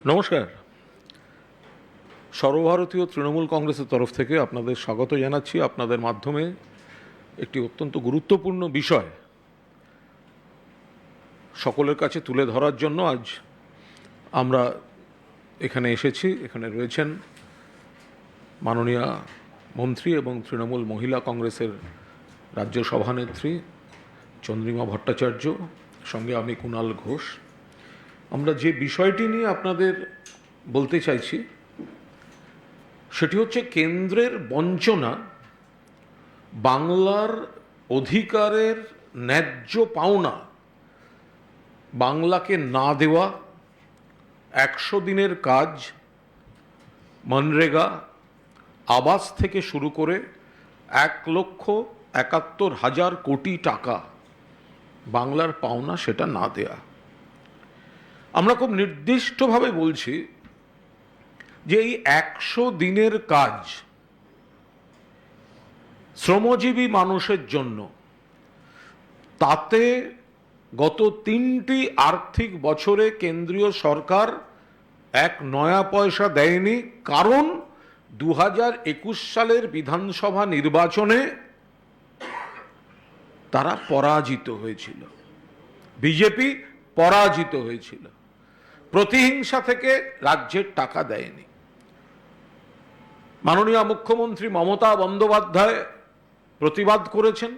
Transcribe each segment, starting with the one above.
নমস্কার। সর্বভারতীয় তৃণমূল কংগ্রেসের তরফ থেকে আপনাদের স্বাগত জানাচ্ছি। আপনাদের মাধ্যমে একটি অত্যন্ত গুরুত্বপূর্ণ বিষয় সকলের কাছে তুলে ধরার জন্য আজ আমরা এখানে এসেছি। এখানে রয়েছেন মাননীয় মন্ত্রী এবং তৃণমূল মহিলা কংগ্রেসের রাজ্য সভানেত্রী চন্দ্রিমা ভট্টাচার্য, সঙ্গে আমি কুণাল ঘোষ। আমরা যে বিষয়টি নিয়ে আপনাদের বলতে চাইছি সেটি হচ্ছে কেন্দ্রের বঞ্চনা, বাংলার অধিকারের ন্যায্য পাওনা বাংলাকে না দেওয়া, 100 দিনের কাজ, মনরেগা, আবাস থেকে শুরু করে 1,71,000 কোটি টাকা বাংলার পাওনা সেটা না দেয়া। আমরা খুব নির্দিষ্টভাবে বলছি যে এই 100 দিনের কাজ শ্রমজীবী মানুষের জন্য, তাতে গত 3টি আর্থিক বছরে কেন্দ্রীয় সরকার এক নয়া পয়সা দেয়নি, কারণ 2021 সালের বিধানসভা নির্বাচনে তারা পরাজিত হয়েছিল, বিজেপি পরাজিত হয়েছিল, প্রতিহিংসা থেকে রাজ্যের টাকা দেয়নি। মাননীয় মুখ্যমন্ত্রী মমতা বন্দ্যোপাধ্যায় প্রতিবাদ করেছেন,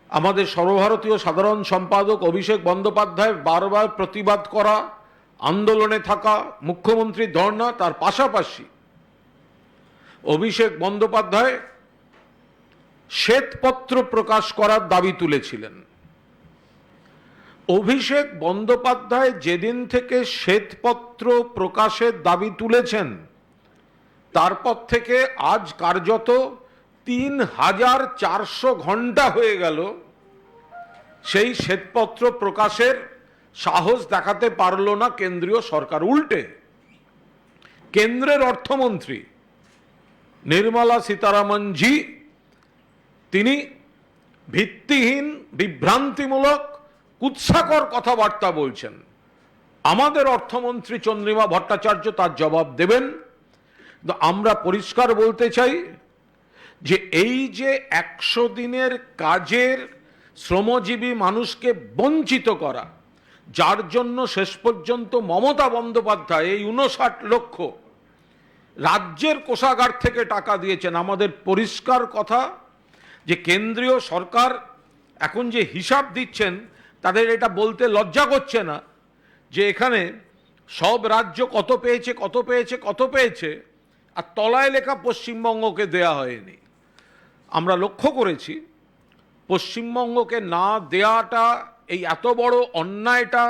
আমাদের সর্বভারতীয় সাধারণ সম্পাদক অভিষেক বন্দ্যোপাধ্যায় বারবার প্রতিবাদ করা, আন্দোলনে থাকা, মুখ্যমন্ত্রী ধর্ণা, তার পাশাপাশি অভিষেক বন্দ্যোপাধ্যায় শ্বেতপত্র প্রকাশ করার দাবি তুলেছিলেন। অভিষেক বন্দ্যোপাধ্যায় যেদিন থেকে শ্বেতপত্র প্রকাশের দাবি তুলেছেন, তারপর থেকে আজ কার্যত 3,400 ঘন্টা হয়ে গেল সেই শ্বেতপত্র প্রকাশের সাহস দেখাতে পারল না কেন্দ্রীয় সরকার। উল্টে কেন্দ্রের অর্থমন্ত্রী নির্মলা সীতারামনজি তিনি ভিত্তিহীন, বিভ্রান্তিমূলক, কুৎসাকর কথাবার্তা বলছেন। আমাদের অর্থমন্ত্রী চন্দ্রিমা ভট্টাচার্য তার জবাব দেবেন। আমরা পরিষ্কার বলতে চাই যে এই যে 100 দিনের কাজের শ্রমজীবী মানুষকে বঞ্চিত করা, যার জন্য শেষ পর্যন্ত মমতা বন্দ্যোপাধ্যায় এই 59 লক্ষ রাজ্যের কোষাগার থেকে টাকা দিয়েছেন। আমাদের পরিষ্কার কথা যে কেন্দ্রীয় সরকার এখন যে হিসাব দিচ্ছেন, তাদের এটা বলতে লজ্জা করছে না যে এখানে সব রাজ্য কত পেয়েছে কত পেয়েছে কত পেয়েছে, আর তলায় লেখা পশ্চিমবঙ্গকে দেয়া হয়নি। আমরা লক্ষ্য করেছি পশ্চিমবঙ্গকে না দেয়াটা, এই এত বড় অন্যায়টা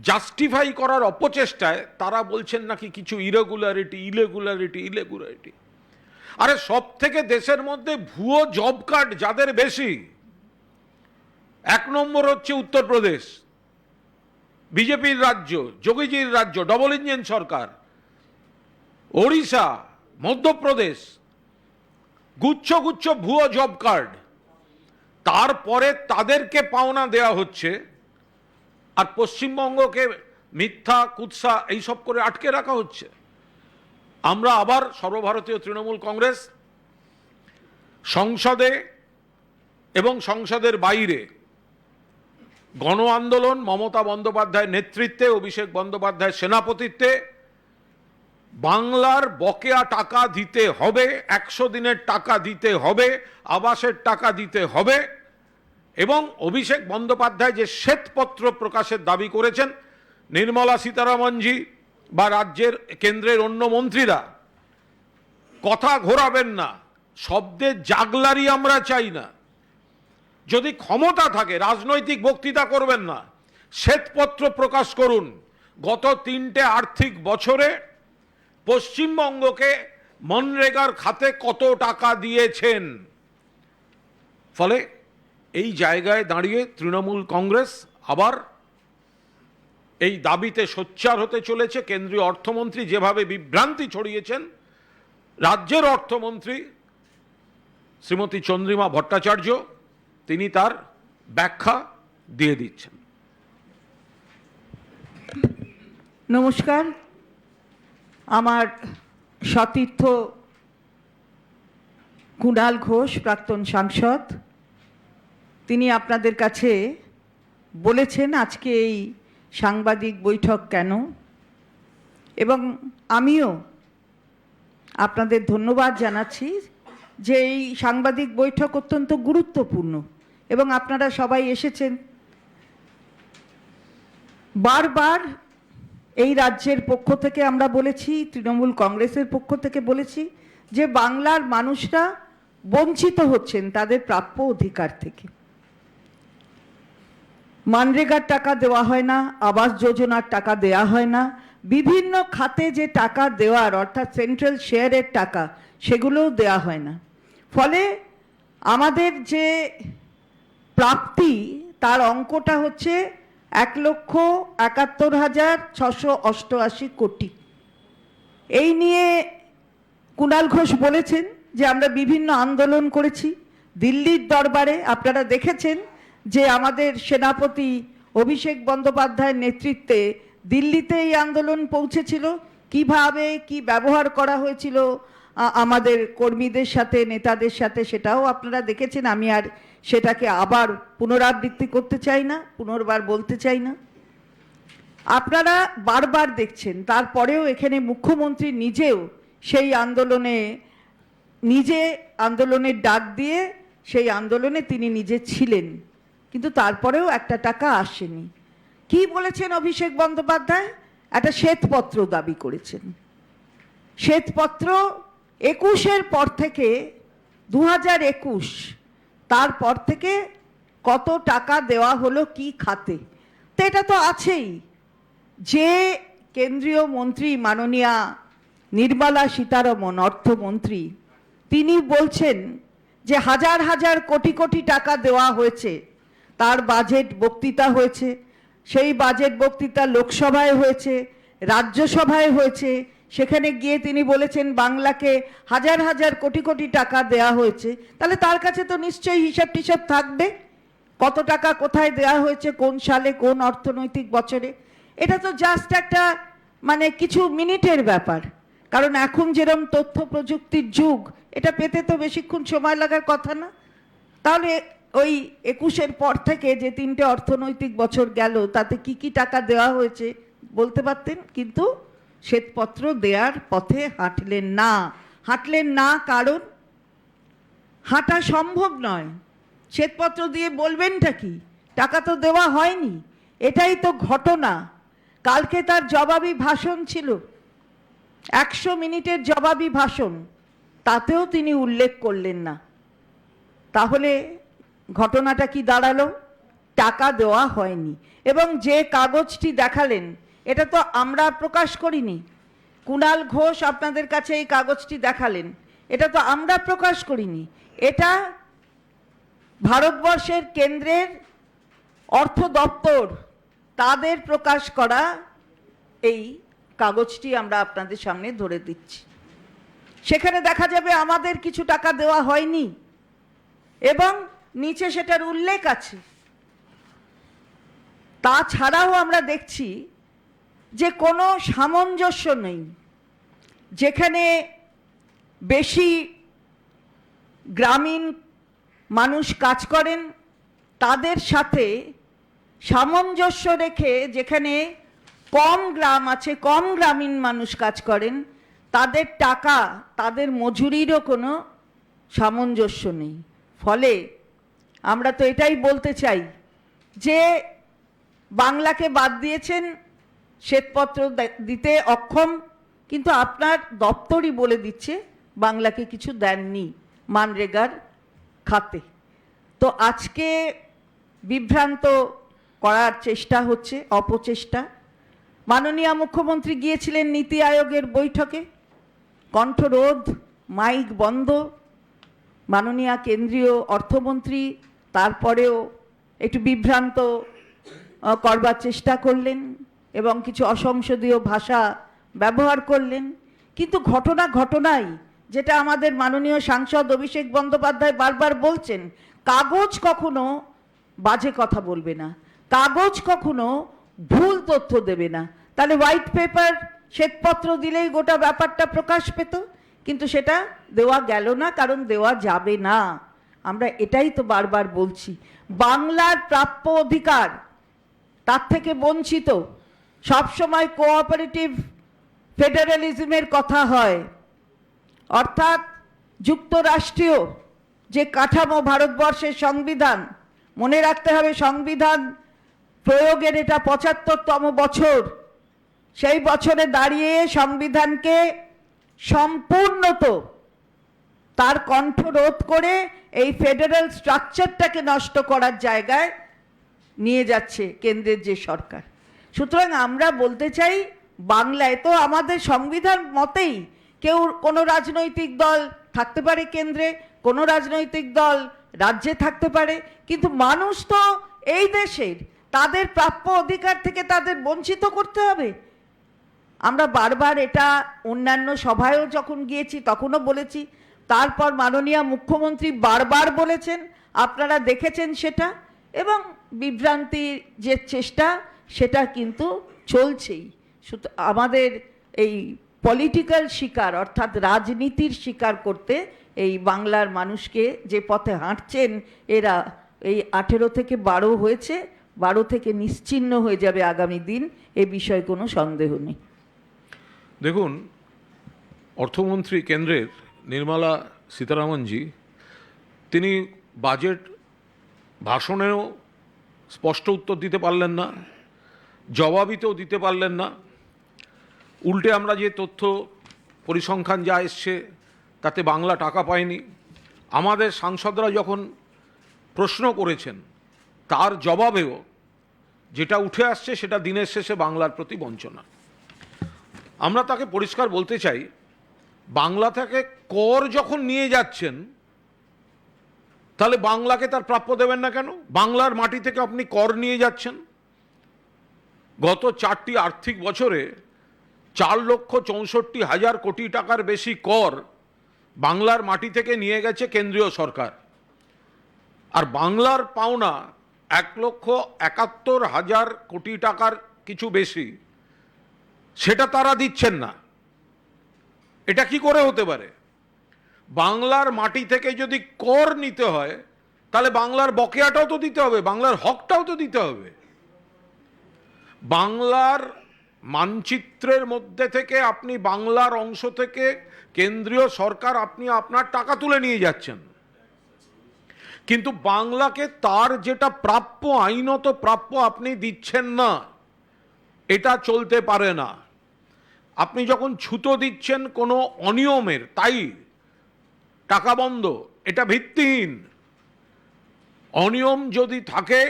জাস্টিফাই করার অপচেষ্টায় তারা বলছেন নাকি কিছু ইরেগুলারিটি। আরে সব থেকে দেশের মধ্যে ভুয়ো জব কার্ড যাদের বেশি, 1 নম্বর হচ্ছে উত্তরপ্রদেশ, বিজেপির রাজ্য, যোগীজির রাজ্য, ডবল ইঞ্জিন সরকার, ওড়িশা, মধ্যপ্রদেশ, গুচ্ছ গুচ্ছ ভুয়ো জব কার্ড। তারপরে তাদেরকে পাওনা দেয়া হচ্ছে, আর পশ্চিমবঙ্গকে মিথ্যা, কুৎসা এইসব করে আটকে রাখা হচ্ছে। আমরা আবার সর্বভারতীয় তৃণমূল কংগ্রেস সংসদে এবং সংসদের বাইরে গণ আন্দোলন, মমতা বন্দ্যোপাধ্যায়ের নেতৃত্বে, অভিষেক বন্দ্যোপাধ্যায়ের সেনাপতিত্বে বাংলার বকেয়া টাকা দিতে হবে, 100 দিনের টাকা দিতে হবে, আবাসের টাকা দিতে হবে, এবং অভিষেক বন্দ্যোপাধ্যায় যে শ্বেতপত্র প্রকাশের দাবি করেছেন, নির্মলা সীতারামনজি বা রাজ্যের কেন্দ্রের অন্য মন্ত্রীরা কথা ঘোরাবেন না, শব্দের জাগলারি আমরা চাই না। যদি ক্ষমতা থাকে রাজনৈতিক বক্তৃতা করবেন না, শ্বেতপত্র প্রকাশ করুন। গত 3টে আর্থিক বছরে পশ্চিমবঙ্গকে মনরেগার খাতে কত টাকা দিয়েছেন। ফলে এই জায়গায় দাঁড়িয়ে তৃণমূল কংগ্রেস আবার এই দাবিতে সোচ্চার হতে চলেছে। কেন্দ্রীয় অর্থমন্ত্রী যেভাবে বিভ্রান্তি ছড়িয়েছেন, রাজ্যের অর্থমন্ত্রী শ্রীমতী চন্দ্রিমা ভট্টাচার্য তিনি তার ব্যাখ্যা দিয়ে দিচ্ছেন। নমস্কার। আমার সতীর্থ কুণাল ঘোষ, প্রাক্তন সাংসদ, তিনি আপনাদের কাছে বলেছেন আজকে এই সাংবাদিক বৈঠক কেন, এবং আমিও আপনাদের ধন্যবাদ জানাচ্ছি যে এই সাংবাদিক বৈঠক অত্যন্ত গুরুত্বপূর্ণ এবং আপনারা সবাই এসেছেন। বারবার এই রাজ্যের পক্ষ থেকে আমরা বলেছি, তৃণমূল কংগ্রেসের পক্ষ থেকে বলেছি যে বাংলার মানুষরা বঞ্চিত হচ্ছেন তাদের প্রাপ্য অধিকার থেকে। মানরেগার টাকা দেওয়া হয় না, আবাস যোজনার টাকা দেওয়া হয় না, বিভিন্ন খাতে যে টাকা দেওয়ার অর্থাৎ সেন্ট্রাল শেয়ারের টাকা সেগুলোও দেওয়া হয় না। ফলে আমাদের যে প্রাপ্তি তার অঙ্কটা হচ্ছে 1,71,688 কোটি। এই নিয়ে কুণাল ঘোষ বলেছেন যে আমরা বিভিন্ন আন্দোলন করেছি দিল্লির দরবারে। আপনারা দেখেছেন যে আমাদের সেনাপতি অভিষেক বন্দ্যোপাধ্যায়ের নেতৃত্বে দিল্লিতে এই আন্দোলন পৌঁছেছিল, কিভাবে কি ব্যবহার করা হয়েছিল আমাদের কর্মীদের সাথে, নেতাদের সাথে, সেটাও আপনারা দেখেছেন। আমি আর সেটাকে আবার পুনরাবৃত্তি করতে চাই না, পুনর্বার বলতে চাই না। আপনারা বারবার দেখছেন, তারপরেও এখানে মুখ্যমন্ত্রী নিজেও সেই আন্দোলনের ডাক দিয়ে সেই আন্দোলনে তিনি নিজে ছিলেন, কিন্তু তারপরেও একটা টাকা আসেনি। কি বলেছেন অভিষেক বন্দ্যোপাধ্যায়? একটা শ্বেতপত্র দাবি করেছেন। শ্বেতপত্র 21-এর পর থেকে 2021 তারপর থেকে কত টাকা দেওয়া হলো কি খাতে, তো এটা তো আছেই। যে কেন্দ্রীয় মন্ত্রী মাননীয়া নির্মলা সীতারমণ অর্থমন্ত্রী, তিনি বলছেন যে হাজার হাজার কোটি কোটি টাকা দেওয়া হয়েছে। তার বাজেট বক্তৃতা হয়েছে, সেই বাজেট বক্তৃতা লোকসভায় হয়েছে, রাজ্যসভায় হয়েছে। সেখানে গিয়ে তিনি বলেছেন বাংলাকে হাজার হাজার কোটি কোটি টাকা দেওয়া হয়েছে। তাহলে তার কাছে তো নিশ্চয়ই হিসাব টিসাব থাকবে কত টাকা কোথায় দেওয়া হয়েছে, কোন সালে, কোন অর্থনৈতিক বছরে। এটা তো জাস্ট একটা মানে কিছু মিনিটের ব্যাপার, কারণ এখন যেরকম তথ্য প্রযুক্তির যুগ, এটা পেতে তো বেশিক্ষণ সময় লাগার কথা না। তাহলে ওই 21-এর পর থেকে যে 3টে অর্থনৈতিক বছর গেল তাতে কি কি টাকা দেওয়া হয়েছে বলতে পারতেন, কিন্তু শ্বেতপত্র দেওয়ার পথে হাঁটলেন না কারণ হাঁটা সম্ভব নয়। শ্বেতপত্র দিয়ে বলবেনটা কি? টাকা তো দেওয়া হয়নি, এটাই তো ঘটনা। কালকে তার জবাবি ভাষণ ছিল, 100 মিনিটের জবাবি ভাষণ, তাতেও তিনি উল্লেখ করলেন না। তাহলে ঘটনাটা কি দাঁড়ালো? টাকা দেওয়া হয়নি। এবং যে কাগজটি দেখালেন, এটা তো আমরা প্রকাশ করিনি। কুণাল ঘোষ আপনাদের কাছে এই কাগজটি দেখালেন, এটা তো আমরা প্রকাশ করিনি। এটা ভারতবর্ষের কেন্দ্রের অর্থ দপ্তর তাদের প্রকাশ করা এই কাগজটি আমরা আপনাদের সামনে ধরে দিচ্ছি। সেখানে দেখা যাবে আমাদের কিছু টাকা দেওয়া হয়নি এবং নিচে সেটার উল্লেখ আছে। তাছাড়াও আমরা দেখছি যে কোনো সামঞ্জস্য নেই। যেখানে বেশি গ্রামীণ মানুষ কাজ করেন তাদের সাথে সামঞ্জস্য রেখে, যেখানে কম গ্রাম আছে, কম গ্রামীণ মানুষ কাজ করেন, তাদের টাকা, তাদের মজুরিরও কোনো সামঞ্জস্য নেই। ফলে আমরা তো এটাই বলতে চাই যে বাংলাকে বাদ দিয়েছেন, শ্বেতপত্র দিতে অক্ষম, কিন্তু আপনার দপ্তরই বলে দিচ্ছে বাংলাকে কিছু দেননি মানরেগার খাতে। তো আজকে বিভ্রান্ত করার চেষ্টা হচ্ছে, অপচেষ্টা। মাননীয় মুখ্যমন্ত্রী গিয়েছিলেন নীতি আয়োগের বৈঠকে, কণ্ঠরোধ, মাইক বন্ধ। মাননীয় কেন্দ্রীয় অর্থমন্ত্রী তারপরেও একটু বিভ্রান্ত করবার চেষ্টা করলেন এবং কিছু অসংসদীয় ভাষা ব্যবহার করলেন। কিন্তু ঘটনাই, যেটা আমাদের মাননীয় সাংসদ অভিষেক বন্দ্যোপাধ্যায় বারবার বলছেন, কাগজ কখনো বাজে কথা বলবে না, কাগজ কখনো ভুল তথ্য দেবে না। তাহলে হোয়াইট পেপার শ্বেতপত্র দিলেই গোটা ব্যাপারটা প্রকাশ পেত, কিন্তু সেটা দেওয়া গেল না, কারণ দেওয়া যাবে না। আমরা এটাই তো বারবার বলছি, বাংলার প্রাপ্য অধিকার তার থেকে বঞ্চিত। সবসময় কোঅপারেটিভ ফেডারালিজমের কথা হয়, অর্থাৎ যুক্তরাষ্ট্রীয় যে কাঠামো ভারতবর্ষের সংবিধান, মনে রাখতে হবে সংবিধান প্রয়োগের এটা ৭৫তম বছর, সেই বছরে দাঁড়িয়ে সংবিধানকে সম্পূর্ণত তার কণ্ঠ রোধ করে এই ফেডারেল স্ট্রাকচারটাকে নষ্ট করার জায়গায় নিয়ে যাচ্ছে কেন্দ্রের যে সরকার। সুতরাং আমরা বলতে চাই, বাংলায় তো আমাদের সংবিধান মতেই কেউ কোনো রাজনৈতিক দল থাকতে পারে কেন্দ্রে, কোনো রাজনৈতিক দল রাজ্যে থাকতে পারে, কিন্তু মানুষ তো এই দেশের, তাদের প্রাপ্য অধিকার থেকে তাদের বঞ্চিত করতে হবে। আমরা বারবার এটা অন্যান্য সভায়ও যখন গিয়েছি তখনও বলেছি, তারপর মাননীয় মুখ্যমন্ত্রী বারবার বলেছেন, আপনারা দেখেছেন সেটা, এবং বিভ্রান্তির যে চেষ্টা সেটা কিন্তু চলছেই। আমাদের এই পলিটিক্যাল শিকার, অর্থাৎ রাজনীতির শিকার করতে এই বাংলার মানুষকে যে পথে হাঁটছেন এরা, এই 18 থেকে 12 হয়েছে, 12 থেকে নিশ্চিহ্ন হয়ে যাবে আগামী দিন, এ বিষয়ে কোনো সন্দেহ নেই। দেখুন, অর্থমন্ত্রী কেন্দ্রের নির্মলা সীতারামনজি, তিনি বাজেট ভাষণেও স্পষ্ট উত্তর দিতে পারলেন না, জবাবিতেও দিতে পারলেন না। উল্টে আমরা যে তথ্য পরিসংখ্যান যা এসছে তাতে বাংলা টাকা পায়নি। আমাদের সাংসদরা যখন প্রশ্ন করেছেন তার জবাবেও যেটা উঠে আসছে সেটা দিনের শেষে বাংলার প্রতি বঞ্চনা। আমরা তাকে পরিষ্কার বলতে চাই, বাংলা থেকে কর যখন নিয়ে যাচ্ছেন তাহলে বাংলাকে তার প্রাপ্য দেবেন না কেন? বাংলার মাটি থেকে আপনি কর নিয়ে যাচ্ছেন। গত 4টি আর্থিক বছরে 4,64,000 কোটি টাকার বেশি কর বাংলার মাটি থেকে নিয়ে গেছে কেন্দ্রীয় সরকার, আর বাংলার পাওনা 1,71,000 কোটি টাকার কিছু বেশি, সেটা তারা দিচ্ছেন না। এটা কি করে হতে পারে? বাংলার মাটি থেকে যদি কর নিতে হয় তাহলে বাংলার বকেয়াটাও তো দিতে হবে, বাংলার হকটাও তো দিতে হবে। বাংলার মানচিত্রের মধ্যে থেকে আপনি বাংলার অংশ থেকে কেন্দ্রীয় সরকার আপনি আপনার টাকা তুলে নিয়ে যাচ্ছেন, কিন্তু বাংলাকে তার যেটা প্রাপ্য, আইনত প্রাপ্য আপনি দিচ্ছেন না। এটা চলতে পারে না। আপনি যখন ছুতো দিচ্ছেন কোনো অনিয়মের, তাই টাকা বন্ধ, এটা ভিত্তিহীন। অনিয়ম যদি থাকে,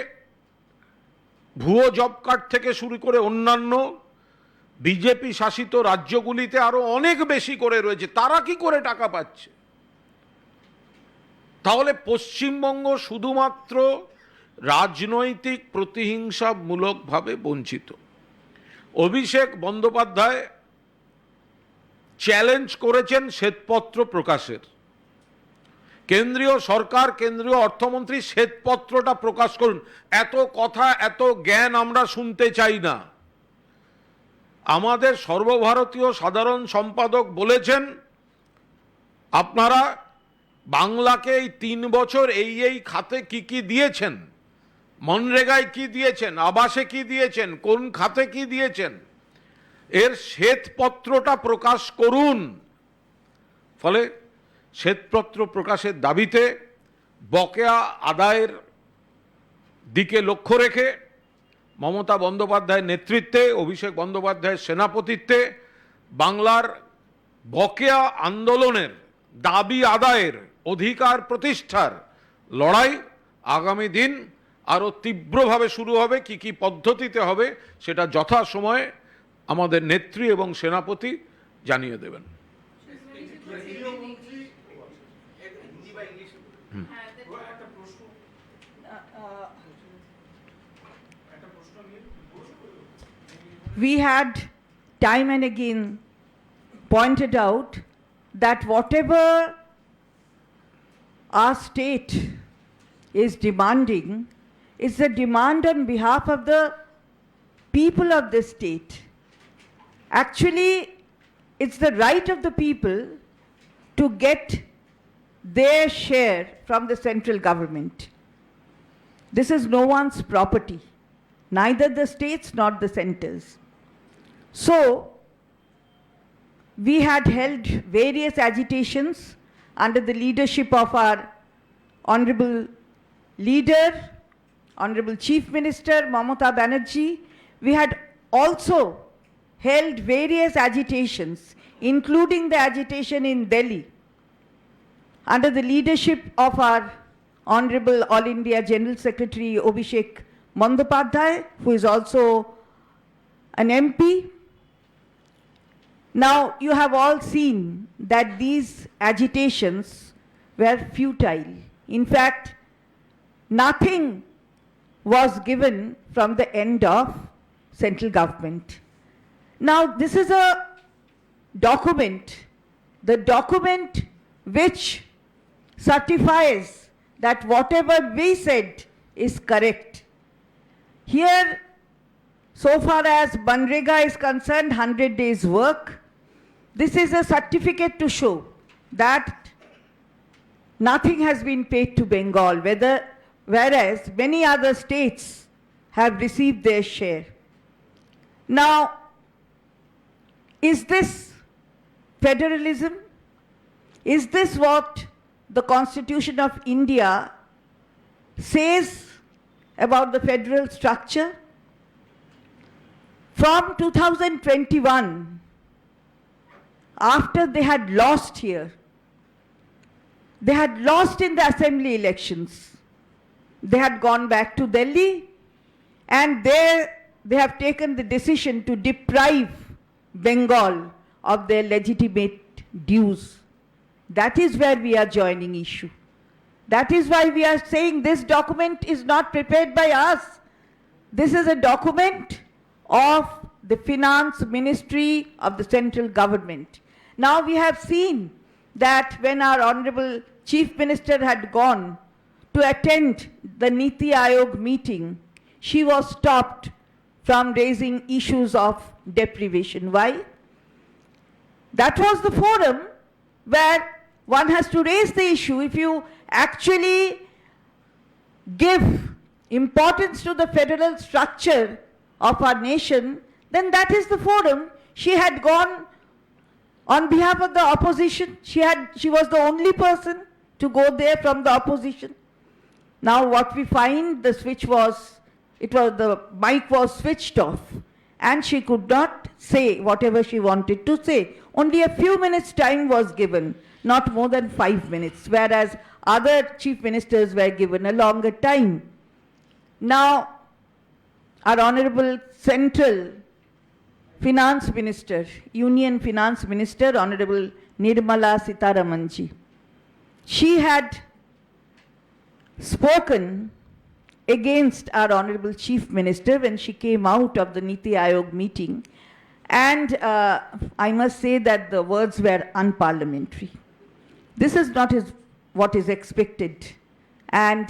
ভুয়ো জব কার্ড থেকে শুরু করে অন্যান্য বিজেপি শাসিত রাজ্যগুলিতে আরো অনেক বেশি করে রয়েছে, তারা কি করে টাকা পাচ্ছে? তাহলে পশ্চিমবঙ্গ শুধুমাত্র রাজনৈতিক প্রতিহিংসামূলকভাবে বঞ্চিত। অভিষেক বন্দ্যোপাধ্যায় চ্যালেঞ্জ করেছেন শ্বেতপত্র প্রকাশের। কেন্দ্রীয় সরকার, কেন্দ্রীয় অর্থমন্ত্রী শ্বেতপত্রটা প্রকাশ করুন। এত কথা, এত জ্ঞান আমরা শুনতে চাই না। আমাদের সর্বভারতীয় সাধারণ সম্পাদক বলেছেন, আপনারা বাংলাকে এই 3 বছর এই খাতে কি কি দিয়েছেন, মনরেগায় কি দিয়েছেন, আবাসে কি দিয়েছেন, কোন খাতে কি দিয়েছেন, এর শ্বেতপত্রটা প্রকাশ করুন। ফলে শ্বেতপত্র প্রকাশের দাবিতে বকেয়া আদায়ের দিকে লক্ষ্য রেখে মমতা বন্দ্যোপাধ্যায়ের নেতৃত্বে, অভিষেক বন্দ্যোপাধ্যায়ের সেনাপতিত্বে বাংলার বকেয়া আন্দোলনের দাবি আদায়ের, অধিকার প্রতিষ্ঠার লড়াই আগামী দিন আরও তীব্রভাবে শুরু হবে। কি কি পদ্ধতিতে হবে সেটা যথাসময়ে আমাদের নেত্রী এবং সেনাপতি জানিয়ে দেবেন। We had time and again pointed out that whatever our state is demanding is a demand on behalf of the people of the state. Actually, it's the right of the people to get their share from the central government. This is no one's property, neither the states nor the centers. So, we had held various agitations under the leadership of our honorable leader, honorable Chief Minister Mamata Banerjee. We had also held various agitations, including the agitation in Delhi, under the leadership of our Honorable All India General Secretary Abhishek Bandopadhyay, who is also an MP. Now, you have all seen that these agitations were futile. In fact, nothing was given from the end of central government. Now, this is a document, the document which certifies that whatever we said is correct. Here, so far as Banrega is concerned, 100 days work, this is a certificate to show that nothing has been paid to Bengal, whereas many other states have received their share. Now, is this federalism? Is this what the Constitution of India says about the federal structure? From 2021, after they had lost here, they had lost in the assembly elections. They had gone back to Delhi, and there they have taken the decision to deprive Bengal of their legitimate dues. That is where we are joining issue. That is why we are saying this document is not prepared by us. This is a document of the Finance Ministry of the central government. Now we have seen that when our Honorable Chief Minister had gone to attend the Niti Aayog meeting, she was stopped from raising issues of deprivation. Why? That was the forum where one has to raise the issue. If you actually give importance to the federal structure of our nation, then that is the forum. She had gone on behalf of the opposition. She was the only person to go there from the opposition. Now what we find, the mic was switched off, and she could not say whatever she wanted to say. Only a few minutes time was given, not more than 5 minutes, whereas other chief ministers were given a longer time. Now, our Honorable Central Finance Minister, Union Finance Minister, Honorable Nirmala Sitharamanji, she had spoken against our Honorable Chief Minister when she came out of the Niti Aayog meeting, and I must say that the words were unparliamentary. This is not what is expected, and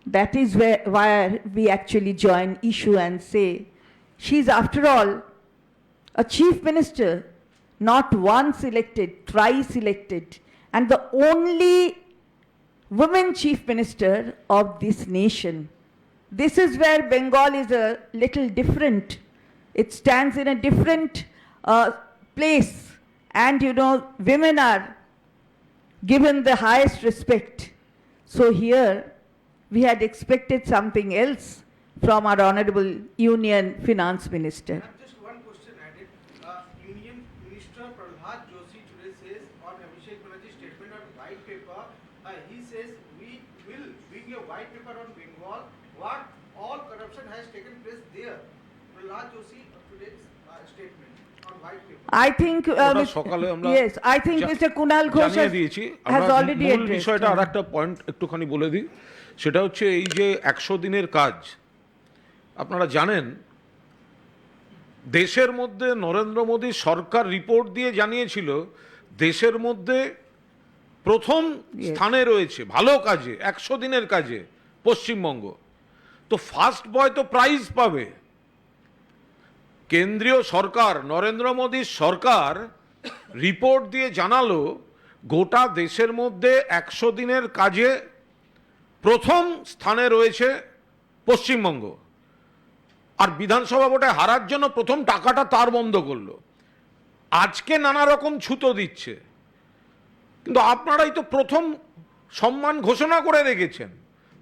that is why we actually join issue and say, she's after all a chief minister, not once elected, thrice elected, and the only woman chief minister of this nation. This is where Bengal is a little different. It stands in a different place, and women are given the highest respect. So here we had expected something else from our Honorable Union Finance Minister. Just one question added. Union Minister Prahlad Joshi today says on Abhishek Banerjee's statement on white paper, he says we will bring a white paper on Bengal, what all corruption has taken place there. Prahlad Joshi today's statement on white paper. I think yes, I think Mr. Kunal Ghosh has already মূল addressed. বিষয়টা আর একটা point একটুখানি বলে দিই, সেটা হচ্ছে এই যে 100 দিনের কাজ, আপনারা জানেন দেশের মধ্যে নরেন্দ্র মোদী সরকার রিপোর্ট দিয়ে জানিয়েছিল দেশের মধ্যে প্রথম স্থানে রয়েছে ভালো কাজে 100 দিনের কাজে পশ্চিমবঙ্গ। তো ফার্স্ট বয় তো প্রাইজ পাবে, কেন্দ্রীয় সরকার, নরেন্দ্র মোদীর সরকার রিপোর্ট দিয়ে জানালো গোটা দেশের মধ্যে 100 দিনের কাজে প্রথম স্থানে রয়েছে পশ্চিমবঙ্গ, আর বিধানসভা ভোটে হারার জন্য প্রথম টাকাটা তার বন্ধ করলো। আজকে নানা রকম ছুতো দিচ্ছে, কিন্তু আপনারাই তো প্রথম সম্মান ঘোষণা করে রেখেছেন,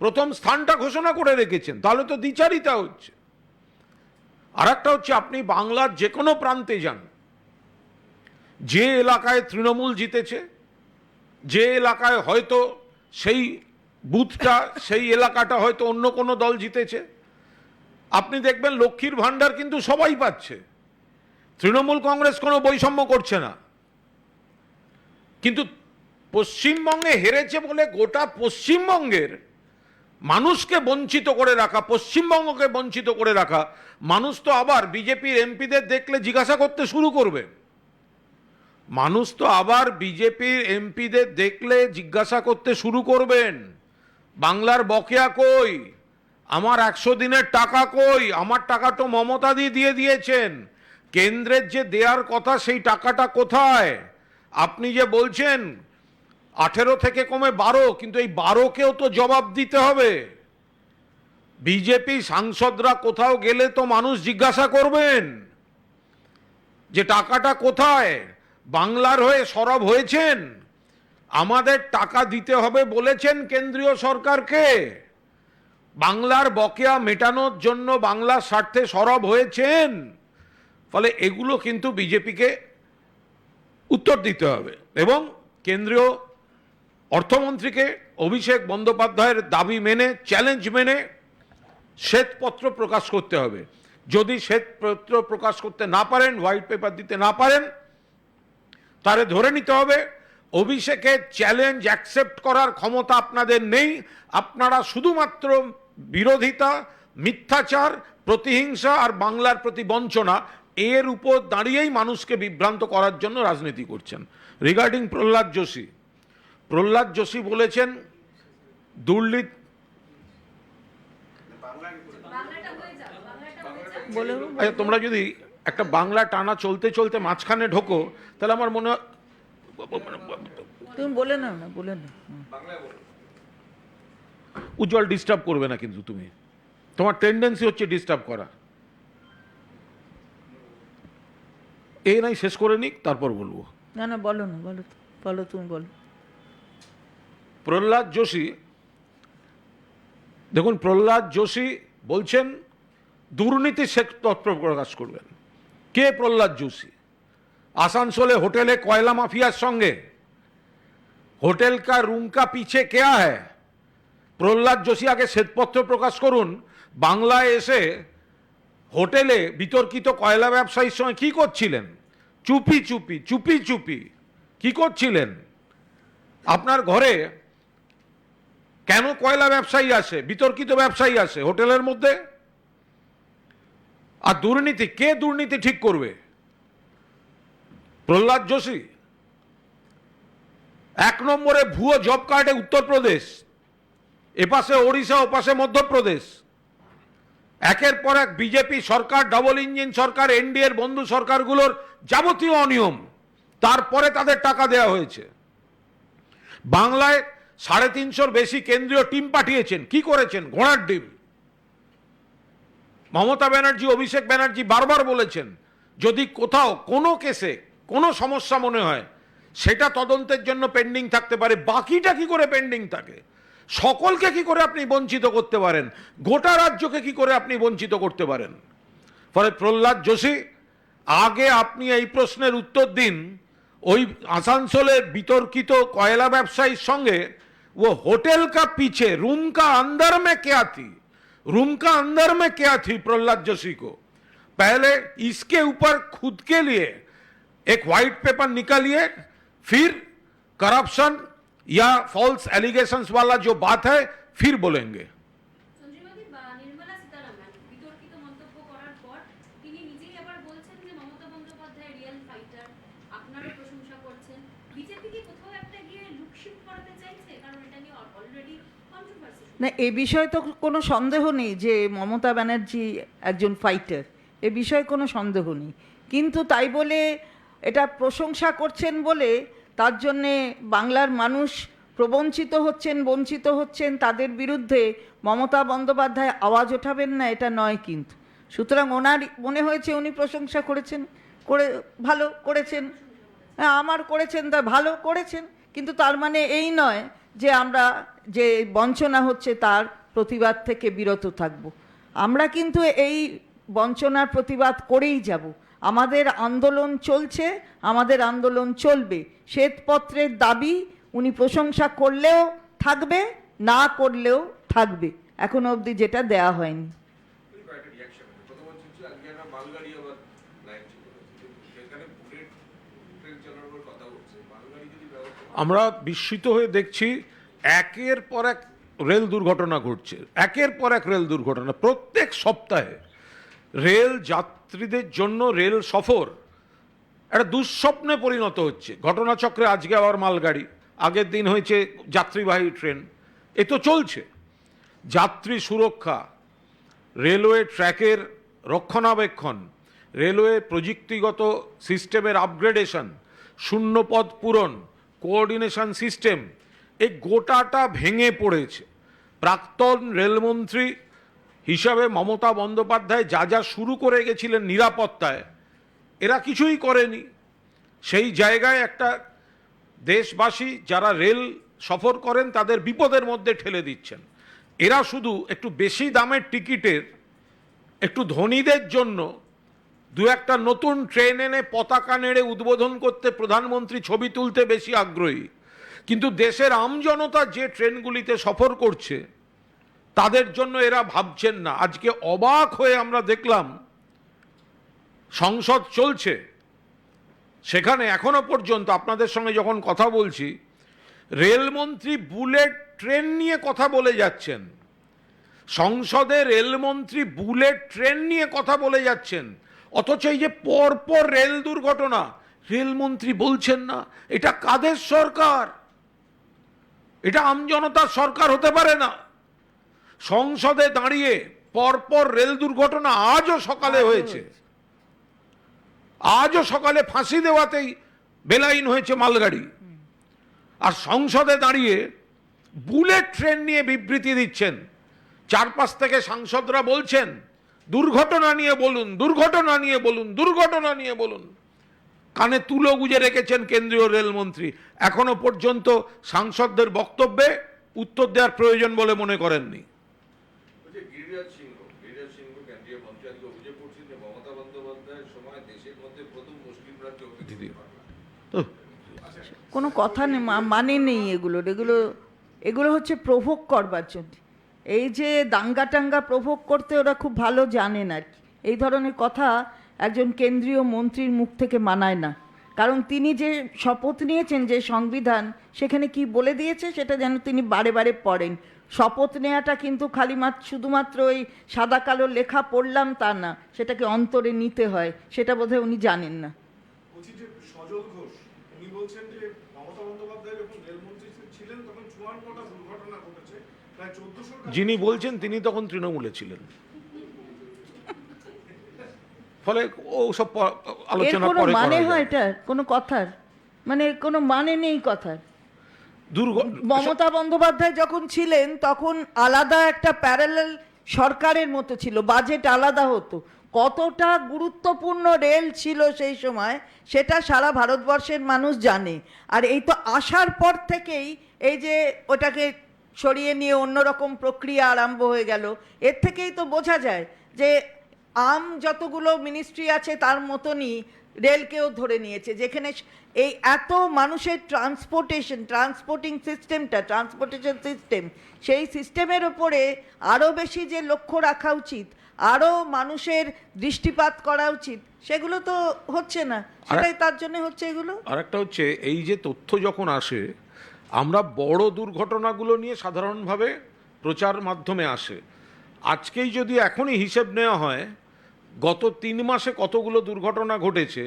প্রথম স্থানটা ঘোষণা করে রেখেছেন, তাহলে তো দ্বিচারিতা হচ্ছে। আর একটা হচ্ছে, আপনি বাংলার যে কোনো প্রান্তে যান, যে এলাকায় তৃণমূল জিতেছে, যে এলাকায় হয়তো সেই বুথটা, সেই এলাকাটা হয়তো অন্য কোনো দল জিতেছে, আপনি দেখবেন লক্ষ্মীর ভাণ্ডার কিন্তু সবাই পাচ্ছে, তৃণমূল কংগ্রেস কোনো বৈষম্য করছে না। কিন্তু পশ্চিমবঙ্গে হেরেছে বলে গোটা পশ্চিমবঙ্গের মানুষকে বঞ্চিত করে রাখা, পশ্চিমবঙ্গকে বঞ্চিত করে রাখা, মানুষ তো আবার বিজেপির এমপিদের দেখলে জিজ্ঞাসা করতে শুরু করবে। মানুষ তো আবার বিজেপির এমপিদের দেখলে জিজ্ঞাসা করতে শুরু করবেন, বাংলার বকেয়া কই, আমার 100 দিনের টাকা কই, আমার টাকা তো মমতা দিয়ে দিয়েছেন, কেন্দ্রের যে দেয়ার কথা সেই টাকাটা কোথায়? আপনি যে বলছেন 18 থেকে কমে 12, কিন্তু এই 12কেও তো জবাব দিতে হবে। বিজেপি সাংসদরা কোথাও গেলে তো মানুষ জিজ্ঞাসা করবেন যে টাকাটা কোথায়, বাংলার হয়ে সরব হয়েছেন, আমাদের টাকা দিতে হবে বলেছেন কেন্দ্রীয় সরকারকে, বাংলার বকেয়া মেটানোর জন্য বাংলার স্বার্থে সরব হয়েছেন। ফলে এগুলো কিন্তু বিজেপিকে উত্তর দিতে হবে এবং কেন্দ্রীয় অর্থমন্ত্রীকে অভিষেক বন্দ্যোপাধ্যায়ের দাবি মেনে, চ্যালেঞ্জ মেনে শ্বেতপত্র প্রকাশ করতে হবে। যদি শ্বেতপত্র প্রকাশ করতে না পারেন, হোয়াইট পেপার দিতে না পারেন, তাহলে ধরে নিতে হবে অভিষেকের চ্যালেঞ্জ অ্যাকসেপ্ট করার ক্ষমতা আপনাদের নেই। আপনারা শুধুমাত্র বিরোধিতা, মিথ্যাচার, প্রতিহিংসা আর বাংলার প্রতি বঞ্চনা, এর উপর দাঁড়িয়েই মানুষকে বিভ্রান্ত করার জন্য রাজনীতি করছেন। রিগার্ডিং প্রহ্লাদ যোশী বলেছেন দুর্নীতি, আচ্ছা তোমরা যদি একটা বাংলা টানা চলতে চলতে মাঝখানে ঢোকো, তাহলে আমার মনে হয় তুমি বলে নাও না, বলে নাও। উজ্জ্বল ডিস্টার্ব করবে না, কিন্তু তুমি, তোমার টেন্ডেন্সি হচ্ছে ডিস্টার্ব করা। এই নাই শেষ করে নিক, তারপর বলবো। না না, বলো না, বলো তো, বলো, তুমি বলো। প্রহ্লাদ যোশী, দেখুন প্রহ্লাদ যোশী বলছেন দুর্নীতি শ্বেতপত্র প্রকাশ করবেন। কে প্রহ্লাদ যোশী? আসানসোলে হোটেলে কয়লা মাফিয়ার সঙ্গে, হোটেল কা রুম কা পিছে क्या है? প্রহ্লাদ যোশী আগে শ্বেতপত্র প্রকাশ করুন, বাংলায় এসে হোটেলে বিতর্কিত কয়লা ব্যবসায়ীর সঙ্গে কি করছিলেন, চুপি চুপি চুপি চুপি কি করছিলেন? আপনার ঘরে কেন কয়লা ব্যবসায়ী আসে, বিতর্কিত ব্যবসায়ী আসে হোটেলের মধ্যে? আর দুর্নীতি, কে দুর্নীতি ঠিক করবে? প্রহ্লাদ যোশী। 1 নম্বরে ভুয়ো জব কার্ডে উত্তরপ্রদেশ, এপাশে ওড়িশা, ওপাশে মধ্যপ্রদেশ, একের পর এক বিজেপি সরকার, ডাবল ইঞ্জিন সরকার, এনডিএর বন্ধু সরকারগুলোর যাবতীয় অনিয়ম, তারপরে তাদের টাকা দেওয়া হয়েছে। বাংলায় 350-র বেশি কেন্দ্রীয় টিম পাঠিয়েছেন, কি করেছেন? ঘোড়ার ডিম। মমতা ব্যানার্জি, অভিষেক ব্যানার্জি বারবার বলেছেন যদি কোথাও কোনো কেসে কোনো সমস্যা মনে হয় সেটা তদন্তের জন্য পেন্ডিং থাকতে পারে, বাকিটা কি করে পেন্ডিং থাকে? সকলকে কি করে আপনি বঞ্চিত করতে পারেন? গোটা রাজ্যকে কি করে আপনি বঞ্চিত করতে পারেন? ফলে প্রহ্লাদ যোশী, আগে আপনি এই প্রশ্নের উত্তর দিন, ওই আসানসোলের বিতর্কিত কয়লা ব্যবসায়ীর সঙ্গে वो होटल का पीछे रूम का अंदर में क्या थी, रूम का अंदर में क्या थी प्रहलाद जोशी को? पहले इसके ऊपर खुद के लिए एक व्हाइट पेपर निकालिए, फिर करप्शन या फॉल्स एलिगेशंस वाला जो बात है फिर बोलेंगे। নির্মলা সীতারামন বিতর্কিত মন্তব্য করার পর তিনি নিজেই আবার বলছেন যে মমতা বন্দ্যোপাধ্যায় রিয়েল ফাইটার, আপনারও প্রশংসা করছেন। বিজেপি কি কোথাও একটা গিয়ে লুকশিপ করাতে চাইছে? কারণ এটা নিয়ে অলরেডি কন্ট্রোভার্সি। না, এ বিষয়ে তো কোনো সন্দেহ নেই যে মমতা ব্যানার্জি একজন ফাইটার এ বিষয়ে কোনো সন্দেহ নেই, কিন্তু তাই বলে এটা প্রশংসা করছেন বলে তার জন্যে বাংলার মানুষ প্রবঞ্চিত হচ্ছেন, বঞ্চিত হচ্ছেন, তাদের বিরুদ্ধে মমতা বন্দ্যোপাধ্যায় আওয়াজ ওঠাবেন না, এটা নয় কিন্তু। সুতরাং ওনার মনে হয়েছে উনি প্রশংসা করেছেন, করে ভালো করেছেন, হ্যাঁ আমার করেছেন, তা ভালো করেছেন, কিন্তু তার মানে এই নয় যে আমরা যে বঞ্চনা হচ্ছে তার প্রতিবাদ থেকে বিরত থাকব। আমরা কিন্তু এই বঞ্চনার প্রতিবাদ করেই যাব। আমাদের আন্দোলন চলছে, আমাদের আন্দোলন চলবে। শ্বেতপত্রের দাবি উনি প্রশংসা করলেও থাকবে, না করলেও থাকবে, এখনো অবধি যেটা দেয়া হয়নি। আমরা বিস্মিত হয়ে দেখছি একের পর এক রেল দুর্ঘটনা ঘটছে, একের পর এক রেল দুর্ঘটনা প্রত্যেক সপ্তাহে। রেল যাত্রীদের জন্য রেল সফর একটা দুঃস্বপ্নে পরিণত হচ্ছে। ঘটনাচক্রে আজকে আবার মালগাড়ি, আগের দিন হয়েছে যাত্রীবাহী ট্রেন, এ তো চলছে। যাত্রী সুরক্ষা, রেলওয়ে ট্র্যাকের রক্ষণাবেক্ষণ, রেলওয়ে প্রযুক্তিগত সিস্টেমের আপগ্রেডেশন, শূন্যপদ পূরণ, কোঅর্ডিনেশন সিস্টেম, এই গোটাটা ভেঙে পড়েছে। প্রাক্তন রেলমন্ত্রী হিসাবে মমতা বন্দ্যোপাধ্যায় যা যা শুরু করে গেছিলেন নিরাপত্তায়, এরা কিছুই করেনি। সেই জায়গায় একটা দেশবাসী যারা রেল সফর করেন তাদের বিপদের মধ্যে ঠেলে দিচ্ছেন। এরা শুধু একটু বেশি দামের টিকিটের একটু ধনীদের জন্য দু একটা নতুন ট্রেন এনে পতাকা নেড়ে উদ্বোধন করতে প্রধানমন্ত্রী ছবি তুলতে বেশি আগ্রহী, কিন্তু দেশের আমজনতা যে ট্রেনগুলিতে সফর করছে তাদের জন্য এরা ভাবছেন না। আজকে অবাক হয়ে আমরা দেখলাম সংসদ চলছে, সেখানে এখনো পর্যন্ত আপনাদের সঙ্গে যখন কথা বলছি রেলমন্ত্রী বুলেট ট্রেন নিয়ে কথা বলে যাচ্ছেন। সংসদে রেলমন্ত্রী বুলেট ট্রেন নিয়ে কথা বলে যাচ্ছেন, অথচ এই যে পরপর রেল দুর্ঘটনা রেলমন্ত্রী বলছেন না। এটা কাদের সরকার? এটা আমজনতার সরকার হতে পারে না। সংসদে দাঁড়িয়ে পরপর রেল দুর্ঘটনা আজও সকালে হয়েছে, আজও সকালে ফাঁসি দেওয়াতেই বেলাইন হয়েছে মালগাড়ি, আর সংসদে দাঁড়িয়ে বুলেট ট্রেন নিয়ে বিবৃতি দিচ্ছেন। চারপাশ থেকে সাংসদরা বলছেন দুর্ঘটনা নিয়ে বলুন, দুর্ঘটনা নিয়ে বলুন, দুর্ঘটনা নিয়ে বলুন। কানে তুলো গুজে রেখেছেন কেন্দ্রীয় রেলমন্ত্রী, এখনো পর্যন্ত সাংসদদের বক্তব্যে উত্তর দেওয়ার প্রয়োজন বলে মনে করেননি। গিরিরাজ সিংহ কেন্দ্রীয় মন্ত্রী আজকে অভিযোগ করছেন যে মমতা বন্দ্যোপাধ্যায়ের সময় দেশের মধ্যে প্রথম মুসলিমরা কোনো কথা নেই, মানে নেই এগুলোর। এগুলো হচ্ছে প্রভোগ করবার জন্য। এই যে দাঙ্গা টাঙ্গা প্রভোগ করতে ওরা খুব ভালো জানেন আর কি। এই ধরনের কথা একজন কেন্দ্রীয় মন্ত্রীর মুখ থেকে মানায় না, কারণ তিনি যে শপথ নিয়েছেন যে সংবিধান সেখানে কি বলে দিয়েছে সেটা যেন তিনি বারে বারে পড়েন। শপথ নেওয়াটা কিন্তু খালি শুধুমাত্র ওই সাদা কালো লেখা পড়লাম তা না, সেটাকে অন্তরে নিতে হয়, সেটা বোধহয় উনি জানেন না। সজল ঘোষ উনি বলছেন যে মমতা বন্দ্যোপাধ্যায় যখন রেলমন্ত্রী ছিলেন তখন 54টা দুর্ঘটনা ঘটেছে, প্রায় 1400। যিনি বলছেন তিনি তখন তৃণমূলে ছিলেন, ফলে ও সব আলোচনা কোনো পরে মানে করা হয় যায়। এটা কোনো কথার? মানে কোনো মানে নেই কথার। দুর্ঘটনা মমতা বন্দ্যোপাধ্যায় যখন ছিলেন তখন আলাদা একটা প্যারালাল সরকারের মতো ছিল, বাজেট আলাদা হতো। কতটা গুরুত্বপূর্ণ রেল ছিল সেই সময় সেটা সারা ভারতবর্ষের মানুষ জানে। আর এই তো আসার পর থেকেই এই যে ওটাকে সরিয়ে নিয়ে অন্যরকম প্রক্রিয়া আরম্ভ হয়ে গেল। এর থেকেই তো বোঝা যায় যে যতগুলো মিনিস্ট্রি আছে তার মতনই রেলকেও ধরে নিয়েছে, যেখানে এই এত মানুষের ট্রান্সপোর্টেশন সিস্টেম, সেই সিস্টেমের ওপরে আরও বেশি যে লক্ষ্য রাখা উচিত, আরও মানুষের দৃষ্টিপাত করা উচিত, সেগুলো তো হচ্ছে না। সেটাই তার জন্য হচ্ছে এগুলো। আর একটা হচ্ছে এই যে তথ্য যখন আসে, আমরা বড় দুর্ঘটনাগুলো নিয়ে সাধারণভাবে প্রচার মাধ্যমে আসে। আজকেই যদি এখনই হিসেব নেওয়া হয় গত 3 মাসে কতগুলো দুর্ঘটনা ঘটেছে,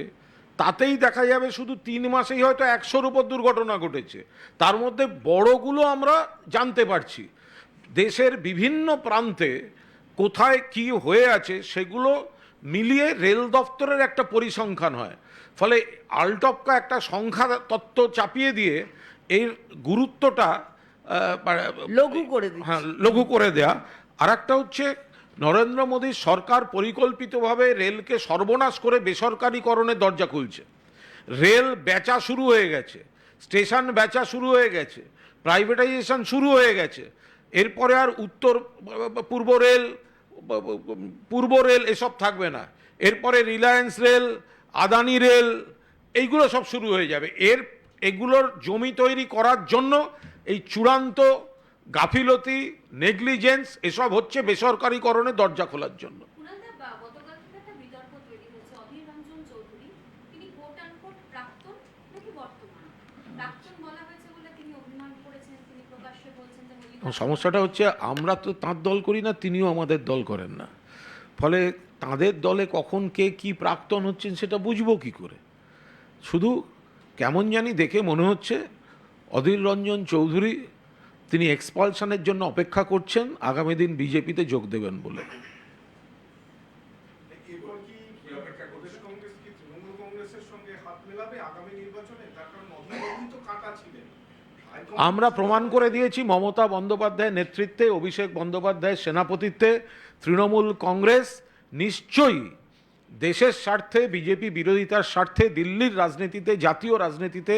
তাতেই দেখা যাবে শুধু 3 মাসেই হয়তো 100-র উপর দুর্ঘটনা ঘটেছে। তার মধ্যে বড়গুলো আমরা জানতে পারছি। দেশের বিভিন্ন প্রান্তে কোথায় কি হয়ে আছে সেগুলো মিলিয়ে রেল দপ্তরের একটা পরিসংখ্যান হয়। ফলে আলটপকা একটা সংখ্যা তত্ত্ব চাপিয়ে দিয়ে এর গুরুত্বটা লঘু করে দিচ্ছে। হ্যাঁ, লঘু করে দেয়া। আর একটা হচ্ছে নরেন্দ্র মোদীর সরকার পরিকল্পিতভাবে রেলকে সর্বনাশ করে বেসরকারীকরণের দরজা খুলছে। রেল বেচা শুরু হয়ে গেছে, স্টেশন বেচা শুরু হয়ে গেছে, প্রাইভেটাইজেশন শুরু হয়ে গেছে। এরপরে আর উত্তর পূর্ব রেল এসব থাকবে না। এরপরে রিলায়েন্স রেল, আদানি রেল, এইগুলো সব শুরু হয়ে যাবে। এগুলোর জমি তৈরি করার জন্য এই চূড়ান্ত গাফিলতি, নেগলিজেন্স এসব হচ্ছে বেসরকারীকরণে দরজা খোলার জন্য। কুণালদা, গতকাল থেকে একটা বিতর্ক তৈরি হয়েছে। অধীর রঞ্জন চৌধুরী, তিনি কোট আনকোট প্রাক্তন নাকি বর্তমান? প্রাক্তন বলা হয়েছে বলে তিনি অভিমান করেছেন, তিনি প্রকাশ্যে বলছেন যে মোদী সমস্যাটা হচ্ছে আমরা তো তাঁর দল করি না, তিনিও আমাদের দল করেন না। ফলে তাঁদের দলে কখন কে কি প্রাক্তন হচ্ছেন সেটা বুঝবো কি করে? শুধু কেমন জানি দেখে মনে হচ্ছে অধীর রঞ্জন চৌধুরী তিনি এক্সপালশনের জন্য অপেক্ষা করছেন আগামী দিন বিজেপিতে যোগ দেবেন বলে। এরপর কি প্রদেশ কংগ্রেস কি তৃণমূল কংগ্রেসের সঙ্গে হাত মেলাবে আগামী নির্বাচনে? তার কারণ অধীরবাবু তো কাটা ছিলেন। আমরা প্রমাণ করে দিয়েছি মমতা বন্দ্যোপাধ্যায়ের নেতৃত্বে, অভিষেক বন্দ্যোপাধ্যায়ের সেনাপতিত্বে তৃণমূল কংগ্রেস নিশ্চয়ই দেশের স্বার্থে, বিজেপি বিরোধিতার স্বার্থে দিল্লির রাজনীতিতে, জাতীয় রাজনীতিতে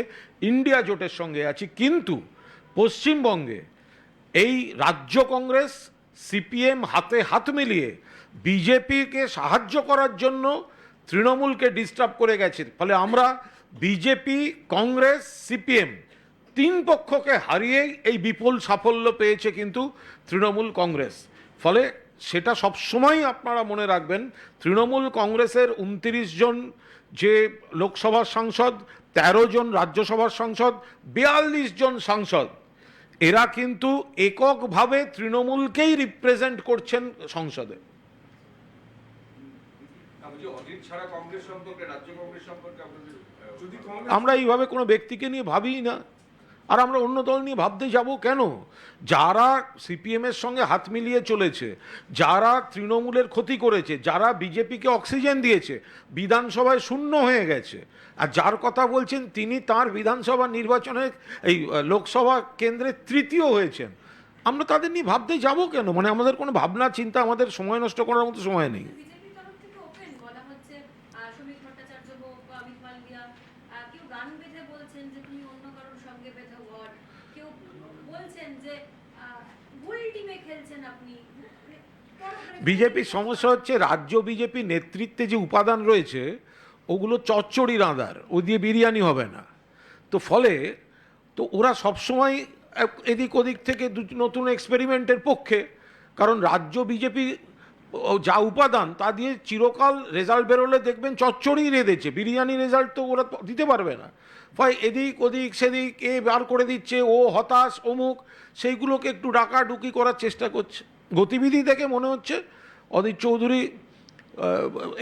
ইন্ডিয়া জোটের সঙ্গে আছি। কিন্তু পশ্চিমবঙ্গে এই রাজ্য কংগ্রেস সিপিএম হাতে হাত মিলিয়ে বিজেপিকে সাহায্য করার জন্য তৃণমূলকে ডিস্টার্ব করে গেছে। ফলে আমরা বিজেপি, কংগ্রেস, সিপিএম তিন পক্ষকে হারিয়েই এই বিপুল সাফল্য পেয়েছে কিন্তু তৃণমূল কংগ্রেস। ফলে সেটা সবসময় আপনারা মনে রাখবেন, তৃণমূল কংগ্রেসের 29 জন যে লোকসভার সাংসদ, 13 জন রাজ্যসভার সাংসদ, 42 জন সাংসদ, এরা কিন্তু এককভাবে তৃণমূলকেই রিপ্রেজেন্ট করছেন সংসদে। অধীর ছাড়া কংগ্রেস সম্পর্কে, রাজ্য কংগ্রেস সম্পর্কে আপনাদের যদি কংগ্রেস আমরা এইভাবে কোনো ব্যক্তিকে নিয়ে ভাবিই না, আর আমরা অন্য দল নিয়ে ভাবতে যাব কেন? যারা সিপিএমের সঙ্গে হাত মিলিয়ে চলেছে, যারা তৃণমূলের ক্ষতি করেছে, যারা বিজেপিকে অক্সিজেন দিয়েছে, বিধানসভায় শূন্য হয়ে গেছে, আর যার কথা বলছেন তিনি তার বিধানসভা নির্বাচনে এই লোকসভা কেন্দ্রে তৃতীয় হয়েছেন, আমরা তাদের নিয়ে ভাবতে যাব কেন? মানে আমাদের কোনো ভাবনা চিন্তা, আমাদের সময় নষ্ট করার মতো সময় নেই। বিজেপির তরফ থেকে ওপেন বলা হচ্ছে, শ্রমিক ভট্টাচার্য হোক বা অমিত মালবিয়া, কেউ গান বেঁধে বলছেন যে তুমি অন্য কারোর সঙ্গে বেঁধে ঘর, কেউ বলছেন যে ভুল টিমে খেলছেন আপনি। বিজেপির সমস্যা হচ্ছে রাজ্য বিজেপি নেতৃত্বে যে উপাদান রয়েছে ওগুলো চচ্চড়ি রাঁধার, ও দিয়ে বিরিয়ানি হবে না। তো ফলে তো ওরা সবসময় এদিক ওদিক থেকে নতুন এক্সপেরিমেন্টের পক্ষে, কারণ রাজ্য বিজেপি যা উপাদান তা দিয়ে চিরকাল রেজাল্ট বেরোলে দেখবেন চচ্চড়ি রেঁধেছে, বিরিয়ানি রেজাল্ট তো ওরা দিতে পারবে না। ফলে এদিক ওদিক সেদিক এ বার করে দিচ্ছে, ও হতাশ অমুক, সেইগুলোকে একটু ডাকাডুকি করার চেষ্টা করছে। গতিবিধি দেখে মনে হচ্ছে অধীর চৌধুরী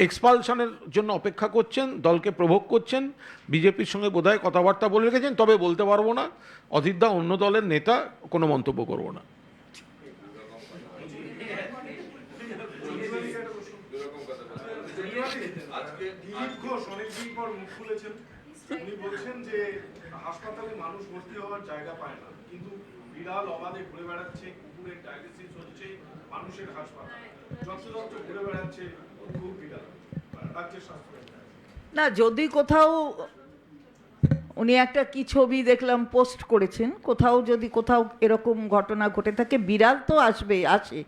এক্সপালশনের জন্য অপেক্ষা করছেন, দলকে প্রভোগ করছেন, বিজেপির সঙ্গে বোধহয় কথাবার্তা বলে রেখেছেন। তবে বলতে পারবো না, অধীরদা অন্য দলের নেতা, কোনো মন্তব্য করবো না। দিলীপ ঘোষ অনেকদিন পর মুখ খুলেছেন। উনি বলছেন যে হাসপাতালে মানুষ ভর্তি হওয়ার জায়গা পায় না, কিন্তু বিড়াল অবাধে ঘুরে বেড়াচ্ছে, কুকুরের ডায়ালিসিস হচ্ছে মানুষের হাসপাতালে, যত্রতত্র ঘুরে বেড়াচ্ছে কুকুর বিড়াল রাজ্যের স্বাস্থ্য। না, যদি কোথাও উনি একটা কি ছবি দেখলাম পোস্ট করেছেন, কোথাও এরকম ঘটনা ঘটে থাকে, বিড়াল তো আসে,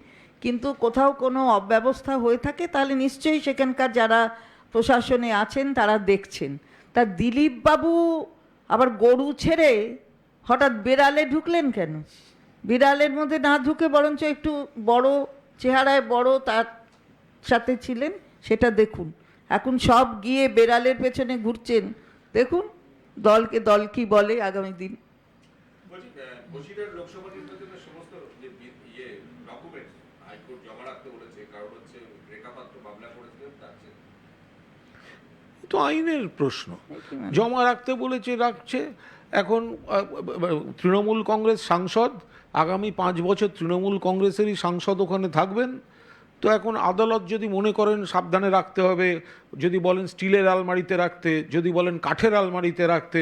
কিন্তু কোথাও কোনো অব্যবস্থা হয়ে থাকে তাহলে নিশ্চয়ই সেখানকার যারা প্রশাসনে আছেন তারা দেখছেন। তা দিলীপ বাবু আবার গরু ছেড়ে হঠাৎ বিড়ালে ঢুকলেন কেন? বিড়ালের মধ্যে না ঢুকে বরঞ্চ একটু বড় চেহারায় বড় তার সাথে ছিলেন, সেটা দেখুন। এখন সব গিয়ে বেড়ালের পেছনে ঘুরছেন, দেখুন দল কি বলে আগামী দিন। বসিরহাট লোকসভা নির্বাচনের সমস্ত যে ডকুমেন্টস হাইকোর্ট জমা রাখতে বলেছে, কারণ হচ্ছে রেখাপাত্র মামলা করেছিলেন, তো আইনের প্রশ্ন, জমা রাখতে বলেছে, রাখছে। এখন তৃণমূল কংগ্রেস সাংসদ, আগামী 5 বছর তৃণমূল কংগ্রেসেরই সাংসদ ওখানে থাকবেন, তো এখন আদালত যদি মনে করেন সাবধানে রাখতে হবে, যদি বলেন স্টিলের আলমারিতে রাখতে, যদি বলেন কাঠের আলমারিতে রাখতে,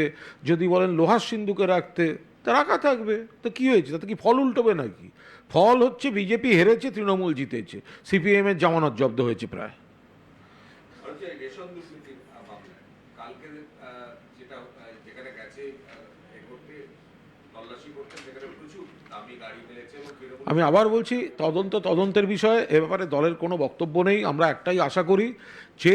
যদি বলেন লোহার সিন্ধুকে রাখতে, তা রাখা থাকবে। তো কী হয়েছে, তাতে কি ফল উল্টবে নাকি? ফল হচ্ছে বিজেপি হেরেছে, তৃণমূল জিতেছে, সিপিএমের জামানত জব্দ হয়েছে প্রায়। আর যে রেশন দুর্নীতির মামলায় কালকে যেটা যেখানে গেছে এ করতে তল্লাশি করতে, সেখানে প্রচুর দামি গাড়ি মিলেছে এবং তৃণমূল আমি আবার বলছি, তদন্তের বিষয়ে এ ব্যাপারে দলের কোনো বক্তব্য নেই। আমরা একটাই আশা করি যে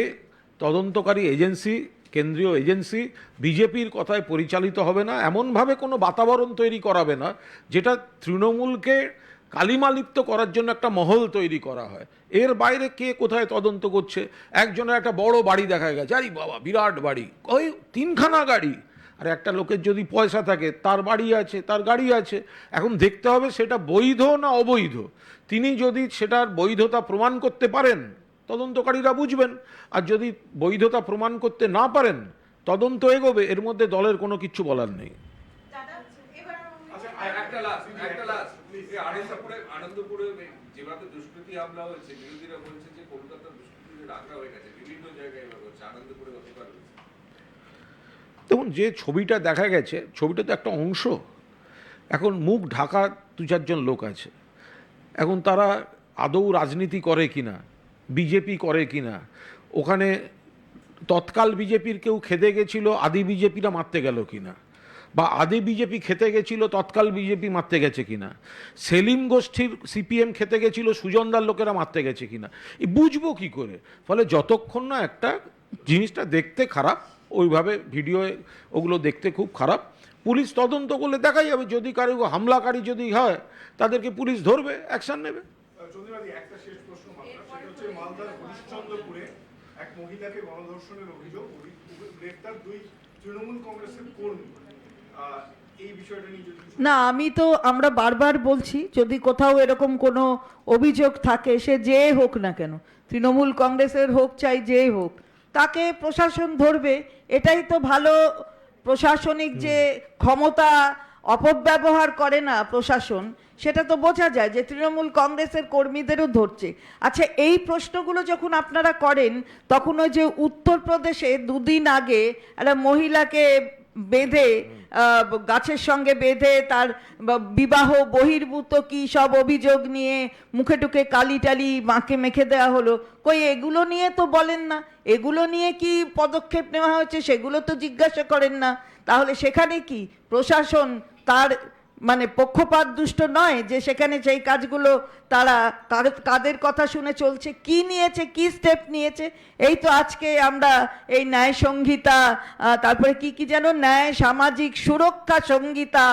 তদন্তকারী এজেন্সি, কেন্দ্রীয় এজেন্সি বিজেপির কথায় পরিচালিত হবে না, এমনভাবে কোনো বাতাবরণ তৈরি করাবে না যেটা তৃণমূলকে কালিমালিপ্ত করার জন্য একটা মহল তৈরি করা হয়। এর বাইরে কে কোথায় তদন্ত করছে? একজনের একটা বড় বাড়ি দেখা গেছে, আরে বাবা বিরাট বাড়ি, ওই 3খানা গাড়ি। আর একটা লোকের যদি পয়সা থাকে, তার বাড়ি আছে, তার গাড়ি আছে, এখন দেখতে হবে সেটা বৈধ না অবৈধ। তিনি যদি সেটার বৈধতা প্রমাণ করতে পারেন, তদন্তকারীরা বুঝবেন। আর যদি বৈধতা প্রমাণ করতে না পারেন, তদন্ত এগোবে, এর মধ্যে দলের কোনো কিচ্ছু বলার নেই। আচ্ছা, একটা লাস্ট এই আনন্দপুরে যেভাবে দুষ্কৃতী হামলা হয়েছে, বিরোধীরা বলছে যে কলকাতার দুষ্কৃতী রাখা হয়ে গেছে, বিভিন্ন জায়গায় এভাবে হচ্ছে, আনন্দপুরে গতকাল হয়েছে। দেখুন, যে ছবিটা দেখা গেছে, ছবিটা তো একটা অংশ। এখন মুখ ঢাকা 2-4 জন লোক আছে, এখন তারা আদৌ রাজনীতি করে কিনা, বিজেপি করে কিনা, ওখানে তৎকাল বিজেপির কেউ খেতে গেছিল, আদি বিজেপিরা মারতে গেল কিনা, বা আদি বিজেপি খেতে গেছিল, তৎকাল বিজেপি মারতে গেছে কিনা, সেলিম গোষ্ঠীর সিপিএম খেতে গেছিল, সুজনদার লোকেরা মারতে গেছে কিনা, এই বুঝবো কি করে? ফলে যতক্ষণ না একটা জিনিসটা দেখতে খারাপ, ওইভাবে ভিডিওয়ে ওগুলো দেখতে খুব খারাপ, পুলিশ তদন্ত করলে দেখা যাবে। যদি কারো হামলাকারী যদি হয়, তাদেরকে পুলিশ ধরবে, অ্যাকশন নেবে। চন্দ্রবাদী, একটা শেষ প্রশ্ন মাত্র, সেটা হচ্ছে মালদার হরিশ্চন্দ্রপুরে এক মহিলাকে গণধর্ষণের অভিযোগ, গ্রেফতার 2 তৃণমূল কংগ্রেসের কর্মী। এই বিষয়টা নিয়ে যদি না, আমরা বারবার বলছি, যদি কোথাও এরকম কোনো অভিযোগ থাকে, সে যে হোক না কেন, তৃণমূল কংগ্রেসের হোক চাই যে হোক, তাকে প্রশাসন ধরবে। এটাই তো ভালো প্রশাসনিক যে ক্ষমতা অপব্যবহার করে না প্রশাসন, সেটা তো বোঝা যায় যে তৃণমূল কংগ্রেসের কর্মীদেরও ধরছে। আচ্ছা, এই প্রশ্নগুলো যখন আপনারা করেন, তখন ওই যে উত্তরপ্রদেশে 2 দিন আগে একটা মহিলাকে বেঁধে গাছের সঙ্গে বেঁধে তার বিবাহ বহির্ভূত কি সব অভিযোগ নিয়ে মুখে টুকে কালি টালি মাকে মেখে দেওয়া হলো, কই এগুলো নিয়ে তো বলেন না, এগুলো নিয়ে কি পদক্ষেপ নেওয়া হয়েছে সেগুলো তো জিজ্ঞাসা করেন না। তাহলে সেখানে কি প্রশাসন তার মানে পক্ষপাত দুষ্ট নয় যে সেখানে সেই কাজগুলো তারা কাদের কথা শুনে চলছে, কি নিয়েছে, কি স্টেপ নিয়েছে? এই তো আজকে আমরা এই ন্যায় সংহিতা, তারপরে কি যেন ন্যায় সামাজিক সুরক্ষা সংহিতা,